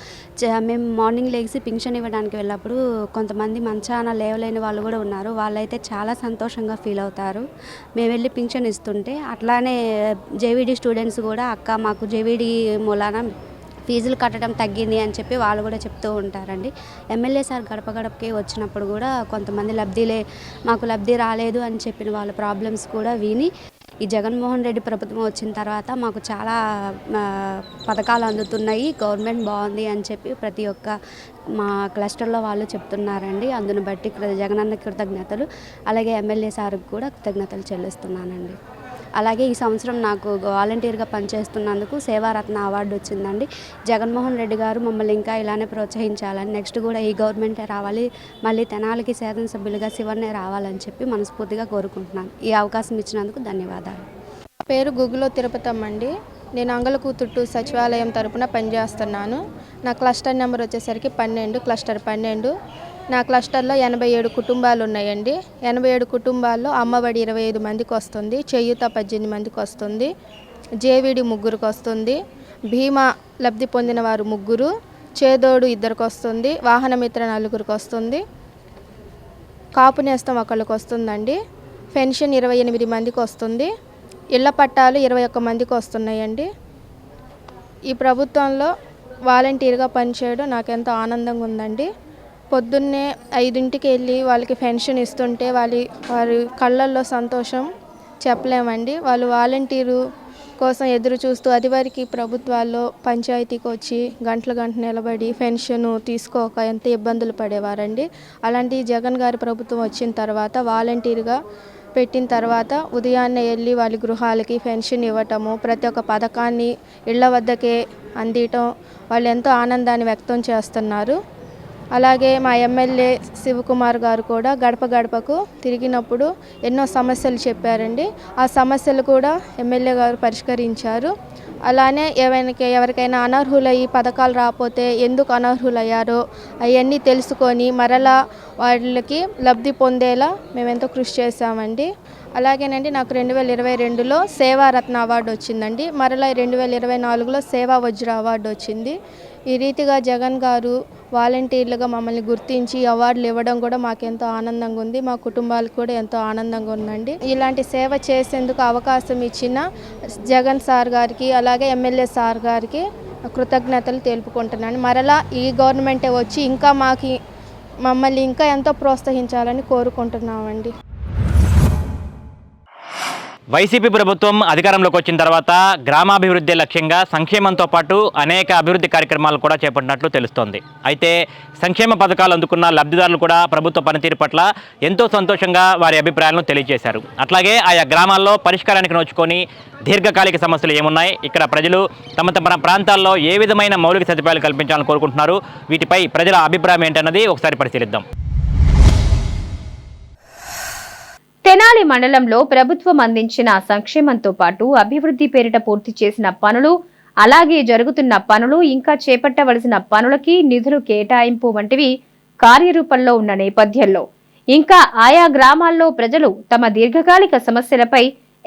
మేము మార్నింగ్ లేచి పింఛన్ ఇవ్వడానికి వెళ్ళినప్పుడు కొంతమంది మంచాన లేవలేని వాళ్ళు కూడా ఉన్నారు. వాళ్ళైతే చాలా సంతోషంగా ఫీల్ అవుతారు మేము వెళ్ళి పింఛన్ ఇస్తుంటే. అట్లానే జేవీడీ స్టూడెంట్స్ కూడా, అక్క మాకు జేవీడీ మూలాన ఫీజులు కట్టడం తగ్గింది అని చెప్పి వాళ్ళు కూడా చెప్తూ ఉంటారండి. ఎమ్మెల్యే సార్ గడప గడపకి వచ్చినప్పుడు కూడా కొంతమంది మాకు లబ్ధి రాలేదు అని చెప్పిన వాళ్ళ ప్రాబ్లమ్స్ కూడా విని, ఈ జగన్మోహన్ రెడ్డి ప్రభుత్వం వచ్చిన తర్వాత మాకు చాలా పథకాలు అందుతున్నాయి, గవర్నమెంట్ బాగుంది అని చెప్పి ప్రతి ఒక్క మా క్లస్టర్లో వాళ్ళు చెప్తున్నారండి. అందును బట్టి జగనన్న కృతజ్ఞతలు, అలాగే ఎమ్మెల్యే సార్కి కూడా కృతజ్ఞతలు చెల్లిస్తున్నానండి. అలాగే ఈ సంవత్సరం నాకు వాలంటీర్గా పనిచేస్తున్నందుకు సేవారత్న అవార్డు వచ్చిందండి. జగన్మోహన్ రెడ్డి గారు మమ్మల్ని ఇంకా ఇలానే ప్రోత్సహించాలని, నెక్స్ట్ కూడా ఈ గవర్నమెంటే రావాలి, మళ్ళీ తెనాలికి శాసనసభ్యులుగా శివన్నే రావాలని చెప్పి మనస్ఫూర్తిగా కోరుకుంటున్నాను. ఈ అవకాశం ఇచ్చినందుకు ధన్యవాదాలు. పేరు గుగ్గులో తిరుపతమ్మ అండి. నేను అంగలకూతుట్టు సచివాలయం తరపున పనిచేస్తున్నాను. నా క్లస్టర్ నెంబర్ వచ్చేసరికి 12, క్లస్టర్ 12. నా క్లస్టర్లో 87 కుటుంబాలు ఉన్నాయండి. 87 కుటుంబాల్లో అమ్మఒడి 25 మందికి వస్తుంది, చేయూత 18 మందికి వస్తుంది, జేవీడి 3కి వస్తుంది, భీమా లబ్ధి పొందిన వారు 3, చేదోడు 2కి వస్తుంది, వాహనమిత్ర 4కి వస్తుంది, కాపు నేస్తం 1కి వస్తుందండి, పెన్షన్ 28 మందికి వస్తుంది, ఇళ్ల పట్టాలు 21 మందికి వస్తున్నాయండి. ఈ ప్రభుత్వంలో వాలంటీర్గా పనిచేయడం నాకు ఎంతో ఆనందంగా ఉందండి. పొద్దున్నే 5ంటికి వెళ్ళి వాళ్ళకి పెన్షన్ ఇస్తుంటే వారి కళ్ళల్లో సంతోషం చెప్పలేమండి. వాళ్ళు వాలంటీరు కోసం ఎదురు చూస్తూ అదివరకు ప్రభుత్వాల్లో పంచాయతీకి వచ్చి గంటలు నిలబడి పెన్షన్ తీసుకోక ఎంత ఇబ్బందులు పడేవారండి. అలాంటి జగన్ గారి ప్రభుత్వం వచ్చిన తర్వాత వాలంటీర్గా పెట్టిన తర్వాత ఉదయాన్నే వెళ్ళి వాళ్ళ గృహాలకి పెన్షన్ ఇవ్వటము, ప్రతి ఒక్క పథకాన్ని ఇళ్ల వద్దకే అందియటం, వాళ్ళు ఎంతో ఆనందాన్ని వ్యక్తం చేస్తున్నారు. అలాగే మా ఎమ్మెల్యే శివకుమార్ గారు కూడా గడప గడపకు తిరిగినప్పుడు ఎన్నో సమస్యలు చెప్పారండి. ఆ సమస్యలు కూడా ఎమ్మెల్యే గారు పరిష్కరించారు. అలానే ఎవరికైనా అనర్హులయ్యి పథకాలు రాకపోతే ఎందుకు అనర్హులయ్యారో అవన్నీ తెలుసుకొని మరలా వాళ్ళకి లబ్ధి పొందేలా మేము ఎంతో కృషి చేశామండి. అలాగేనండి నాకు 2022లో సేవారత్న అవార్డు వచ్చిందండి. మరలా 2024లో సేవా వజ్ర అవార్డు వచ్చింది. ఈ రీతిగా జగన్ గారు వాలంటీర్లుగా మమ్మల్ని గుర్తించి అవార్డులు ఇవ్వడం కూడా మాకెంతో ఆనందంగా ఉంది. మా కుటుంబాలకు కూడా ఎంతో ఆనందంగా ఉందండి. ఇలాంటి సేవ చేసేందుకు అవకాశం ఇచ్చిన జగన్ సార్ గారికి అలాగే ఎమ్మెల్యే సార్ గారికి కృతజ్ఞతలు తెలుపుకుంటున్నాను. మరలా ఈ గవర్నమెంటే వచ్చి ఇంకా మమ్మల్ని ఇంకా ఎంతో ప్రోత్సహించాలని కోరుకుంటున్నామండి. వైసీపీ ప్రభుత్వం అధికారంలోకి వచ్చిన తర్వాత గ్రామాభివృద్ధి లక్ష్యంగా సంక్షేమంతో పాటు అనేక అభివృద్ధి కార్యక్రమాలు కూడా చేపట్టినట్లు తెలుస్తోంది. అయితే సంక్షేమ పథకాలు అందుకున్న లబ్ధిదారులు కూడా ప్రభుత్వ పనితీరు పట్ల ఎంతో సంతోషంగా వారి అభిప్రాయాలను తెలియజేశారు. అట్లాగే ఆయా గ్రామాల్లో పరిష్కారానికి నోచుకొని దీర్ఘకాలిక సమస్యలు ఏమున్నాయి, ఇక్కడ ప్రజలు తమ తమ ప్రాంతాల్లో ఏ విధమైన మౌలిక సదుపాయాలు కల్పించాలని కోరుకుంటున్నారు, వీటిపై ప్రజల అభిప్రాయం ఏంటన్నది ఒకసారి పరిశీలిద్దాం. తెనాలి మండలంలో ప్రభుత్వం అందించిన సంక్షేమంతో పాటు అభివృద్ధి పేరిట పూర్తి చేసిన పనులు, అలాగే జరుగుతున్న పనులు, ఇంకా చేపట్టవలసిన పనులకి నిధులు కేటాయింపు వంటివి కార్యరూపంలో ఉన్న నేపథ్యంలో ఇంకా ఆయా గ్రామాల్లో ప్రజలు తమ దీర్ఘకాలిక సమస్యలపై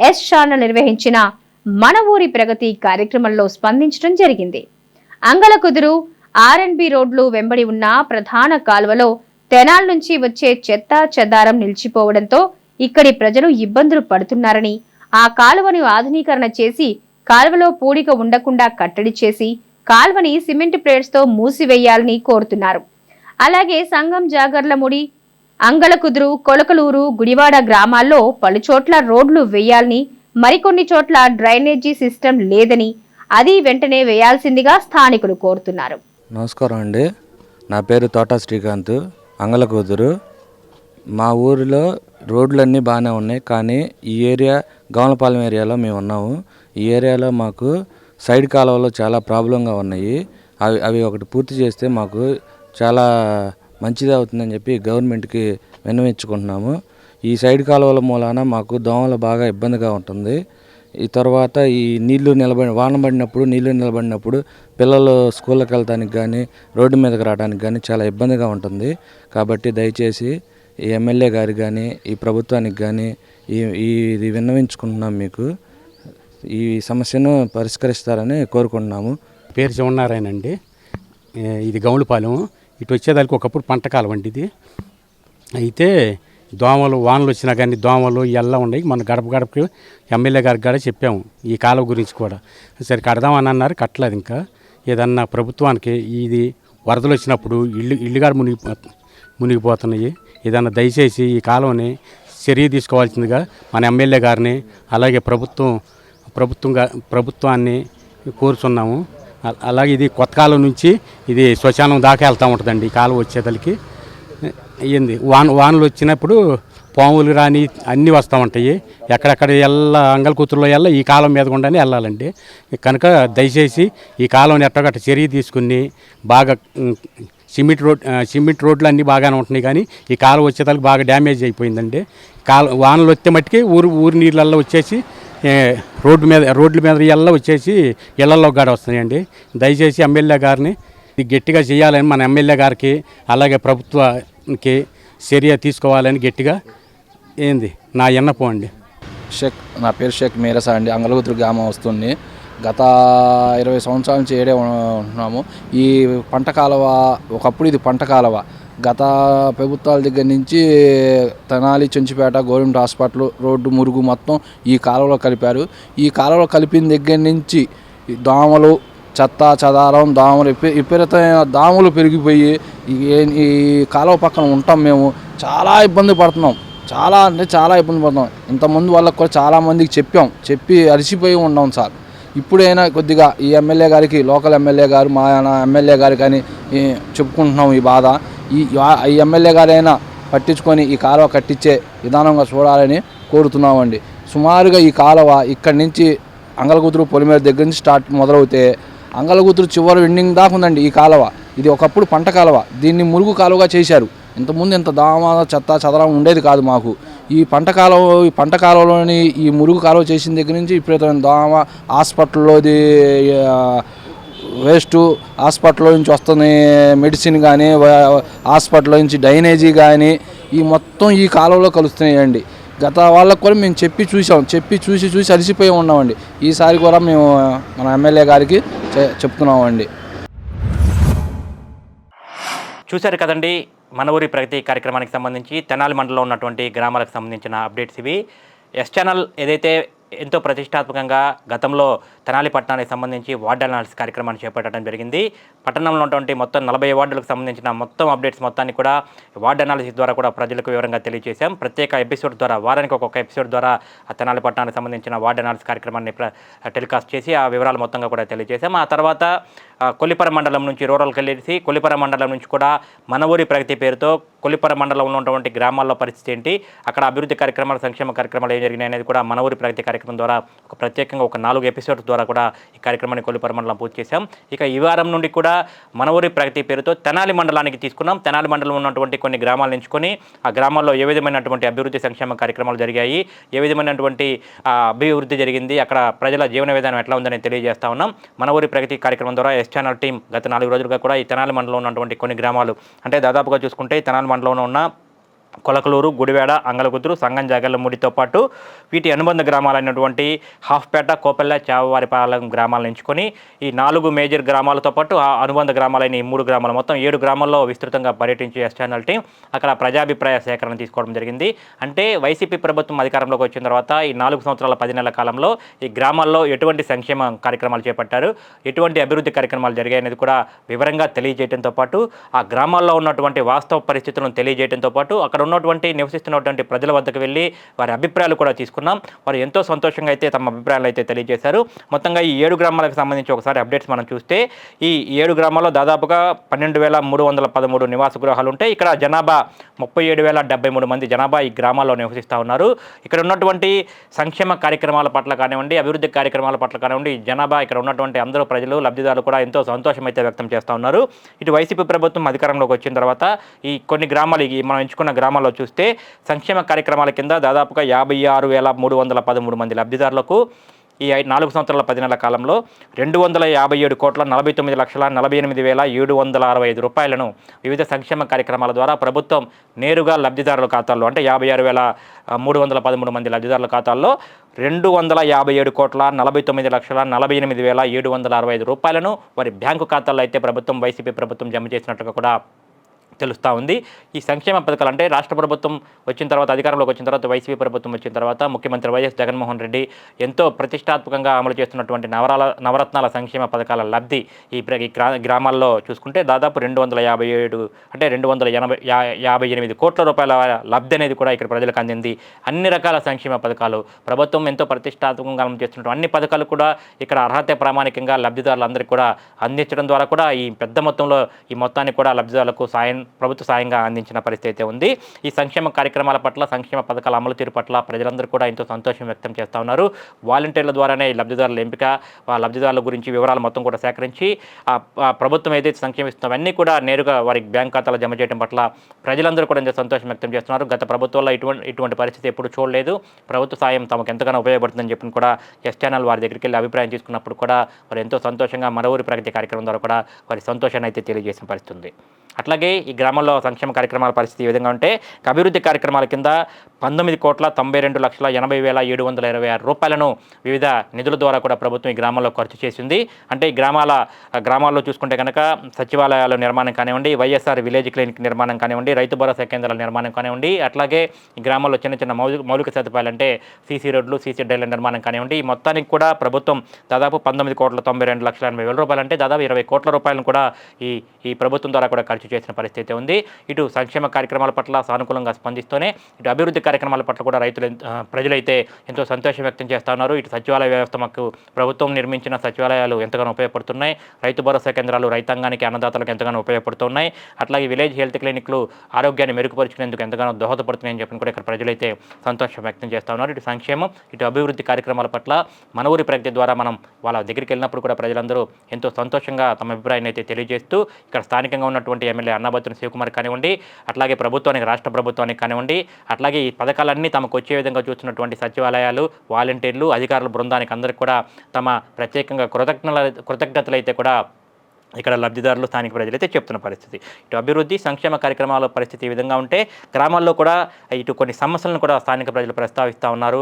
ఎస్ ఛానల్ నిర్వహించిన మన ఊరి ప్రగతి కార్యక్రమంలో స్పందించడం జరిగింది. అంగలకుదురు ఆర్ఎండ్బి రోడ్లు వెంబడి ఉన్న ప్రధాన కాలువలో తెనాలి నుంచి వచ్చే చెత్త చెదారం నిలిచిపోవడంతో ఇక్కడి ప్రజలు ఇబ్బందులు పడుతున్నారని, ఆ కాలువను ఆధునీకరణ చేసి కాలువలో పూడిక ఉండకుండా కట్టడి చేసి కాలువని సిమెంట్ ప్లేట్స్ తో మూసివేయాలని కోరుతున్నారు. అలాగే సంగం జాగర్లముడి, అంగలకుదురు, కొలకలూరు, గుడివాడ గ్రామాల్లో పలుచోట్ల రోడ్లు వేయాలని, మరికొన్ని చోట్ల డ్రైనేజీ సిస్టమ్ లేదని అది వెంటనే వేయాల్సిందిగా స్థానికులు కోరుతున్నారు. నమస్కారం అండి, నా పేరు తోట శ్రీకాంత్, అంగలకుదురు. మా ఊరిలో రోడ్లన్నీ బాగానే ఉన్నాయి, కానీ ఈ ఏరియా గవనపాలెం ఏరియాలో మేము ఉన్నాము. ఈ ఏరియాలో మాకు సైడ్ కాలువలు చాలా ప్రాబ్లంగా ఉన్నాయి. అవి ఒకటి పూర్తి చేస్తే మాకు చాలా మంచిది అవుతుందని చెప్పి గవర్నమెంట్కి విన్నవించుకుంటున్నాము. ఈ సైడ్ కాలువల మూలాన మాకు దోమలు బాగా ఇబ్బందిగా ఉంటుంది. ఈ తర్వాత ఈ వాన పడినప్పుడు నీళ్లు నిలబడినప్పుడు పిల్లలు స్కూళ్ళకి వెళ్ళడానికి కానీ రోడ్డు మీదకి రావడానికి కానీ చాలా ఇబ్బందిగా ఉంటుంది. కాబట్టి దయచేసి ఈ ఎమ్మెల్యే గారికి కానీ ఈ ప్రభుత్వానికి కానీ ఇది విన్నవించుకుంటున్నాం. మీకు ఈ సమస్యను పరిష్కరిస్తారని కోరుకుంటున్నాము. పేరు శివనారాయణ అండి. ఇది గౌళపాలెం. ఇటు వచ్చేదానికి ఒకప్పుడు పంట కాలం అండి ఇది. అయితే దోమలు వానలు వచ్చినా కానీ దోమలు ఎల్లా ఉన్నాయి. మన గడప గడపకి ఎమ్మెల్యే గారికి కూడా చెప్పాము ఈ కాలువ గురించి కూడా. సరే కడదామని అన్నారు, కట్టలేదు. ఇంకా ఏదన్నా ప్రభుత్వానికి ఇది వరదలు వచ్చినప్పుడు ఇల్లు కూడా మునిగిపోతున్నాయి. ఏదన్నా దయచేసి ఈ కాలువని చర్య తీసుకోవాల్సిందిగా మన ఎమ్మెల్యే గారిని అలాగే ప్రభుత్వాన్ని కోరుచున్నాము. అలాగే ఇది కొత్త కాలం నుంచి ఇది శ్మశానం దాకా వెళ్తూ ఉంటుందండి ఈ కాలువ వచ్చేదలికి. ఏంది వానలు వచ్చినప్పుడు పాములు రాని అన్నీ వస్తూ ఉంటాయి. ఎక్కడెక్కడ అంగలకూతురులో ఈ కాలం మీద గుండానే వెళ్ళాలండి. కనుక దయచేసి ఈ కాలువని ఎట్టగట్ట చర్య తీసుకుని బాగా సిమెంట్ రోడ్లు అన్నీ బాగానే ఉంటున్నాయి, కానీ ఈ కాలువ వచ్చేదానికి బాగా డ్యామేజ్ అయిపోయిందండి. వానలు వస్తే మట్టుకి ఊరి నీళ్ళల్లో వచ్చేసి రోడ్ల మీద ఇళ్ళల్లో వచ్చేసి ఇళ్లలో గాడ వస్తున్నాయండి. దయచేసి ఎమ్మెల్యే గారిని గట్టిగా చేయాలని మన ఎమ్మెల్యే గారికి అలాగే ప్రభుత్వానికి చర్య తీసుకోవాలని గట్టిగా నా విన్నపం అండి. నా పేరు షేక్ మీరసా అండి, అంగలకుదురు గ్రామం వస్తుంది. గత 20 సంవత్సరాల నుంచి ఏడే ఉంటున్నాము. ఈ పంట కాలువ ఒకప్పుడు ఇది పంట కాలువ. గత ప్రభుత్వాల దగ్గర నుంచి Tenali, Chenchupeta, government hospital, road, మురుగు మొత్తం ఈ కాలువలో కలిపారు. ఈ కాలువలో కలిపిన దగ్గర నుంచి దోమలు, చెత్త చెదారం, విపరీతమైన దోమలు పెరిగిపోయి ఈ కాలువ పక్కన ఉంటాం. మేము చాలా ఇబ్బంది పడుతున్నాం. చాలా ఇబ్బంది పడుతున్నాం. ఇంతమంది వాళ్ళకి కూడా చాలామందికి చెప్పి అలసిపోయి ఉన్నాం సార్. ఇప్పుడైనా కొద్దిగా ఈ ఎమ్మెల్యే గారికి, లోకల్ ఎమ్మెల్యే గారు, మా ఎమ్మెల్యే గారు కానీ చెప్పుకుంటున్నాం ఈ బాధ. ఈ ఎమ్మెల్యే గారైనా పట్టించుకొని ఈ కాలువ కట్టించే విధానంగా చూడాలని కోరుతున్నామండి. సుమారుగా ఈ కాలువ ఇక్కడి నుంచి అంగలగుదురు పొలిమేర దగ్గర నుంచి మొదలవుతే అంగలగుదురు చివరి ఎండింగ్ దాకా ఉందండి ఈ కాలువ. ఇది ఒకప్పుడు పంట కాలువ, దీన్ని మురుగు కాలువగా చేశారు. ఇంతకుముందు ఇంత దామ చెత్త చెదరం ఉండేది కాదు మాకు. ఈ పంట కాలువలోని ఈ మురుగు కాలువ చేసిన దగ్గర నుంచి ఇప్పుడు దామ, హాస్పిటల్లోది వేస్ట్, హాస్పిటల్లో నుంచి వస్తున్న మెడిసిన్ కానీ, హాస్పిటల్లో నుంచి డ్రైనేజీ కానీ ఈ మొత్తం ఈ కాలువలో కలుస్తున్నాయండి. గత వాళ్ళకు కూడా మేము చెప్పి చూసి అలసిపోయి ఉన్నామండి. ఈసారి కూడా మేము మన ఎమ్మెల్యే గారికి చెప్తున్నామండి. చూశారు కదండి, మన ఊరి ప్రగతి కార్యక్రమానికి సంబంధించి తెనాలి మండలంలో ఉన్నటువంటి గ్రామాలకు సంబంధించిన అప్డేట్స్ ఇవి. ఎస్ ఛానల్ ఏదైతే ఎంతో ప్రతిష్టాత్మకంగా గతంలో తెనాలి పట్టణానికి సంబంధించి వార్డ్ అనాలిసిస్ కార్యక్రమాన్ని చేపట్టడం జరిగింది. పట్టణంలో ఉన్నటువంటి మొత్తం 40 వార్డులకు సంబంధించిన మొత్తం అప్డేట్స్ మొత్తాన్ని కూడా వార్డ్ అనాలిసిస్ ద్వారా కూడా ప్రజలకు వివరంగా తెలియజేశాం. ప్రత్యేక ఎపిసోడ్ ద్వారా, వారానికి ఒక్కొక్క ఎపిసోడ్ ద్వారా ఆ తెనాలి పట్టణానికి సంబంధించిన వార్డ్ అనాలిసిస్ కార్యక్రమాన్ని టెలికాస్ట్ చేసి ఆ వివరాలు మొత్తంగా కూడా తెలియజేశాం. ఆ తర్వాత కొల్లిపర మండలం నుంచి రూరల్కి వెళ్ళేసి కొల్లిపర మండలం నుంచి కూడా మన ఊరి ప్రగతి పేరుతో కొల్లిపర మండలంలో ఉన్నటువంటి గ్రామాల్లో పరిస్థితి ఏంటి, అక్కడ అభివృద్ధి కార్యక్రమాలు, సంక్షేమ కార్యక్రమాలు ఏం జరిగినాయి అనేది కూడా మన ఊరి ప్రగతి కార్యక్రమం ద్వారా ప్రత్యేకంగా ఒక 4 ఎపిసోడ్స్ ద్వారా కూడా ఈ కార్యక్రమాన్ని కొల్లిపర మండలం పూర్తి చేశాం. ఇక ఈ వారం నుండి కూడా మన ఊరి ప్రగతి పేరుతో తెనాలి మండలానికి తీసుకున్నాం. తెనాలి మండలం ఉన్నటువంటి కొన్ని గ్రామాలను ఎంచుకొని ఆ గ్రామాల్లో ఏ విధమైనటువంటి అభివృద్ధి సంక్షేమ కార్యక్రమాలు జరిగాయి, ఏ విధమైనటువంటి అభివృద్ధి జరిగింది, అక్కడ ప్రజల జీవన విధానం ఎట్లా ఉందని తెలియజేస్తా ఉన్నాం. మన ఊరి ప్రగతి కార్యక్రమం ద్వారా ఎస్ ఛానల్ టీం గత 4 రోజులుగా కూడా ఈ తెనాలి మండలంలో ఉన్నటువంటి కొన్ని గ్రామాలు, అంటే దాదాపుగా చూసుకుంటే ఈ తెనాలి మండలంలో ఉన్న కొలకలూరు, గుడివాడ, అంగలగుద్రు, సంగం జాగర్లమూడితో పాటు వీటి అనుబంధ గ్రామాలైనటువంటి హాఫ్పేట, కోపెల్ల, చావవారిపాలెం గ్రామాలను ఎంచుకొని ఈ 4 మేజర్ గ్రామాలతో పాటు ఆ అనుబంధ గ్రామాలైన ఈ 3 గ్రామాలు, మొత్తం 7 గ్రామాల్లో విస్తృతంగా పర్యటించే ఎస్ ఛానల్ టీం అక్కడ ప్రజాభిప్రాయ సేకరణ తీసుకోవడం జరిగింది. అంటే వైసీపీ ప్రభుత్వం అధికారంలోకి వచ్చిన తర్వాత ఈ 4 సంవత్సరాల 10 నెలల కాలంలో ఈ గ్రామాల్లో ఎటువంటి సంక్షేమ కార్యక్రమాలు చేపట్టారు, ఎటువంటి అభివృద్ధి కార్యక్రమాలు జరిగాయనేది కూడా వివరంగా తెలియజేయడంతో పాటు ఆ గ్రామాల్లో ఉన్నటువంటి వాస్తవ పరిస్థితులను తెలియజేయడంతో పాటు అక్కడ ఉన్నటువంటి నివసిస్తున్నటువంటి ప్రజల వద్దకు వెళ్ళి వారి అభిప్రాయాలు కూడా తీసుకున్నాం. వారు ఎంతో సంతోషంగా అయితే తమ అభిప్రాయాలు అయితే తెలియజేశారు. మొత్తంగా ఈ 7 గ్రామాలకు సంబంధించి ఒకసారి అప్డేట్స్ మనం చూస్తే ఈ 7 గ్రామాల్లో దాదాపుగా 12,313 నివాస గృహాలు ఉంటాయి. ఇక్కడ జనాభా 37,073 మంది జనాభా ఈ గ్రామాల్లో నివసిస్తూ ఉన్నారు. ఇక్కడ ఉన్నటువంటి సంక్షేమ కార్యక్రమాల పట్ల కానివ్వండి, అభివృద్ధి కార్యక్రమాల పట్ల కానివ్వండి, జనాభా ఇక్కడ ఉన్నటువంటి అందరూ ప్రజలు, లబ్ధిదారులు కూడా ఎంతో సంతోషం అయితే వ్యక్తం చేస్తూ ఉన్నారు. ఇటు వైసీపీ ప్రభుత్వం అధికారంలోకి వచ్చిన తర్వాత ఈ కొన్ని గ్రామాలు, మనం ఎంచుకున్న గ్రామాల్లో చూస్తే సంక్షేమ కార్యక్రమాల కింద దాదాపుగా 56,313 మంది లబ్ధిదారులకు ఈ 4 సంవత్సరాల 10 నెలల కాలంలో 257,49,48,765 రూపాయలను వివిధ సంక్షేమ కార్యక్రమాల ద్వారా ప్రభుత్వం నేరుగా లబ్ధిదారుల ఖాతాల్లో, అంటే 56,313 మంది లబ్ధిదారుల ఖాతాల్లో 257,49,48,765 రూపాయలను వారి బ్యాంకు ఖాతాల్లో అయితే వైసీపీ ప్రభుత్వం జమ చేసినట్టుగా కూడా తెలుస్తూ ఉంది. ఈ సంక్షేమ పథకాలు అంటే రాష్ట్ర ప్రభుత్వం వచ్చిన తర్వాత, అధికారంలోకి వచ్చిన తర్వాత, వైసీపీ ప్రభుత్వం వచ్చిన తర్వాత ముఖ్యమంత్రి వైఎస్ జగన్మోహన్ రెడ్డి ఎంతో ప్రతిష్టాత్మకంగా అమలు చేస్తున్నటువంటి నవరత్నాల సంక్షేమ పథకాల లబ్ధి ఈ గ్రామాల్లో చూసుకుంటే దాదాపు 258 కోట్ల రూపాయల లబ్ధి అనేది కూడా ఇక్కడ ప్రజలకు అందింది. అన్ని రకాల సంక్షేమ పథకాలు ప్రభుత్వం ఎంతో ప్రతిష్టాత్మకంగా అమలు చేస్తున్నటువంటి అన్ని పథకాలు కూడా ఇక్కడ అర్హత ప్రామాణికంగా లబ్ధిదారులందరికీ కూడా అందించడం ద్వారా కూడా ఈ పెద్ద మొత్తంలో ఈ మొత్తాన్ని కూడా లబ్ధిదారులకు ప్రభుత్వ సాయంగా అందించిన పరిస్థితి అయితే ఉంది. ఈ సంక్షేమ కార్యక్రమాల పట్ల, సంక్షేమ పథకాల అమలు తీరు పట్ల ప్రజలందరూ కూడా ఎంతో సంతోషం వ్యక్తం చేస్తూ ఉన్నారు. వాలంటీర్ల ద్వారానే ఈ లబ్ధిదారుల ఎంపిక, లబ్ధిదారుల గురించి వివరాలు మొత్తం కూడా సేకరించి ప్రభుత్వం ఏదైతే సంక్షేమిస్తుందో అవన్నీ కూడా నేరుగా వారి బ్యాంక్ ఖాతాలో జమ చేయడం పట్ల ప్రజలందరూ కూడా ఎంతో సంతోషం వ్యక్తం చేస్తున్నారు. గత ప్రభుత్వంలో ఇటువంటి పరిస్థితి ఎప్పుడు చూడలేదు. ప్రభుత్వ సాయం తమకు ఎంతగానో ఉపయోగపడుతుందని చెప్పి కూడా ఎస్ ఛానల్ వారి దగ్గరికి వెళ్ళి అభిప్రాయం తీసుకున్నప్పుడు కూడా వారు ఎంతో సంతోషంగా మన ఊరి ప్రగతి కార్యక్రమం ద్వారా కూడా వారి సంతోషాన్ని అయితే తెలియజేసిన పరిస్థితి ఉంది. అట్లాగే ఈ గ్రామంలో సంక్షేమ కార్యక్రమాల పరిస్థితి ఈ విధంగా ఉంటే అభివృద్ధి కార్యక్రమాల కింద 19,92,80,726 రూపాయలను వివిధ నిధుల ద్వారా కూడా ప్రభుత్వం ఈ గ్రామాల్లో ఖర్చు చేసింది. అంటే ఈ గ్రామాల్లో చూసుకుంటే కనుక సచివాలయాల నిర్మాణం కానివ్వండి, వైఎస్ఆర్ విలేజ్ క్లినిక్ నిర్మాణం కానివ్వండి, రైతు భరోసా కేంద్రాల నిర్మాణం కానివ్వండి, అట్లాగే ఈ గ్రామాల్లో చిన్న మౌలిక సదుపాయాలు అంటే సీసీ రోడ్లు, సీసీ డ్రైన్ల నిర్మాణం కానివ్వండి, ఈ మొత్తానికి కూడా ప్రభుత్వం దాదాపు 19,92,80,000 రూపాయలు, అంటే దాదాపు 20 కోట్ల రూపాయలను కూడా ఈ ప్రభుత్వం ద్వారా కూడా ఖర్చు చేసిన పరిస్థితి ఉంది. ఇటు సంక్షేమ కార్యక్రమాల పట్ల సానుకూలంగా స్పందిస్తూనే ఇటు అభివృద్ధి కార్యక్రమాల పట్ల కూడా ప్రజలైతే ఎంతో సంతోషం వ్యక్తం చేస్తూ ఉన్నారు. ఇటు సచివాలయ వ్యవస్థ మాకు ప్రభుత్వం నిర్మించిన సచివాలయాలు ఎంతగానో ఉపయోగపడుతున్నాయి. రైతు భరోసా కేంద్రాలు రైతాంగానికి అన్నదాతలకు ఎంతగానో ఉపయోగపడుతున్నాయి. అట్లాగే విలేజ్ హెల్త్ క్లినిక్లు ఆరోగ్యాన్ని మెరుగుపరుచుకునేందుకు ఎంతగానో దోహదపడుతున్నాయని చెప్పి కూడా ఇక్కడ ప్రజలైతే సంతోషం వ్యక్తం చేస్తూ ఉన్నారు. ఇటు సంక్షేమం ఇటు అభివృద్ధి కార్యక్రమాల పట్ల మన ఊరి ప్రగతి ద్వారా మనం వాళ్ళ దగ్గరికి వెళ్ళినప్పుడు కూడా ప్రజలందరూ ఎంతో సంతోషంగా తమ అభిప్రాయాన్ని అయితే తెలియజేస్తూ ఇక్కడ స్థానికంగా ఉన్నటువంటి ఎమ్మెల్యే అన్నాబత్తుని శివకుమార్ కానివ్వండి, అట్లాగే ప్రభుత్వానికి రాష్ట్ర ప్రభుత్వానికి కానివ్వండి, అట్లాగే ఈ పథకాలన్నీ తమకు వచ్చే విధంగా చూస్తున్నటువంటి సచివాలయాలు వాలంటీర్లు అధికారుల బృందానికి అందరికీ కూడా తమ ప్రత్యేకంగా కృతజ్ఞతలు అయితే కూడా ఇక్కడ లబ్ధిదారులు స్థానిక ప్రజలైతే చెప్తున్న పరిస్థితి. ఇటు అభివృద్ధి సంక్షేమ కార్యక్రమాల పరిస్థితి ఈ విధంగా ఉంటే గ్రామాల్లో కూడా ఇటు కొన్ని సమస్యలను కూడా స్థానిక ప్రజలు ప్రస్తావిస్తూ ఉన్నారు.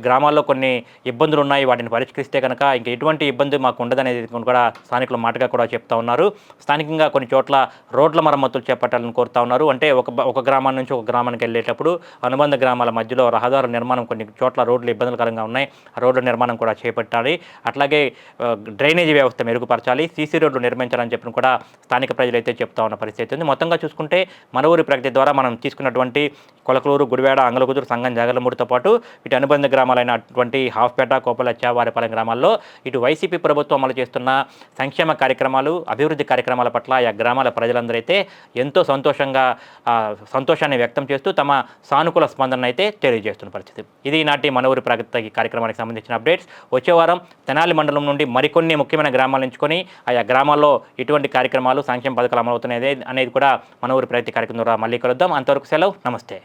గ్రామాల్లో కొన్ని ఇబ్బందులు ఉన్నాయి, వాటిని పరిష్కరిస్తే కనుక ఇంకా ఎటువంటి ఇబ్బంది మాకు ఉండదనేది కూడా స్థానికుల మాటగా కూడా చెప్తా ఉన్నారు. స్థానికంగా కొన్ని చోట్ల రోడ్ల మరమ్మతులు చేపట్టాలని కోరుతా ఉన్నారు. అంటే ఒక గ్రామం నుంచి ఒక గ్రామానికి వెళ్ళేటప్పుడు అనుబంధ గ్రామాల మధ్యలో రహదారుల నిర్మాణం కొన్ని చోట్ల రోడ్లు ఇబ్బందులకరంగా ఉన్నాయి, ఆ రోడ్ల నిర్మాణం కూడా చేపట్టాలి. అట్లాగే డ్రైనేజీ వ్యవస్థ మెరుగుపరచాలి, సీసీ రోడ్లు నిర్మించాలని చెప్పిన కూడా స్థానిక ప్రజలైతే చెప్తా ఉన్న పరిస్థితి ఉంది. మొత్తంగా చూసుకుంటే మన ఊరి ప్రగతి ద్వారా మనం తీసుకున్నటువంటి కొలకలూరు, గుడివాడ, అంగలకుదురు, సంగం, జాగర్లమూడితో పాటు ఇటు అనుబంధ గ్రామాలైనటువంటి హాఫ్పేట, కోపలచ్చ, వారిపాలెం గ్రామాల్లో ఇటు వైసీపీ ప్రభుత్వం అమలు చేస్తున్న సంక్షేమ కార్యక్రమాలు అభివృద్ధి కార్యక్రమాల పట్ల ఆ గ్రామాల ప్రజలందరూ అయితే ఎంతో సంతోషాన్ని వ్యక్తం చేస్తూ తమ సానుకూల స్పందన అయితే తెలియజేస్తున్న పరిస్థితి. ఇది నాటి మన ఊరి ప్రగతి కార్యక్రమానికి సంబంధించిన అప్డేట్స్. వచ్చే వారం తెనాలి మండలం నుండి మరికొన్ని ముఖ్యమైన గ్రామాలు ఎంచుకొని ఆయా గ్రామాల్లో ఎటువంటి కార్యక్రమాలు సంక్షేమ పథకాలు అమలవుతున్నాయి అనేది కూడా మన ఊరి ప్రగతి కార్యక్రమం ద్వారా మళ్ళీ కలుద్దాం. అంతవరకు సెలవు, నమస్తే.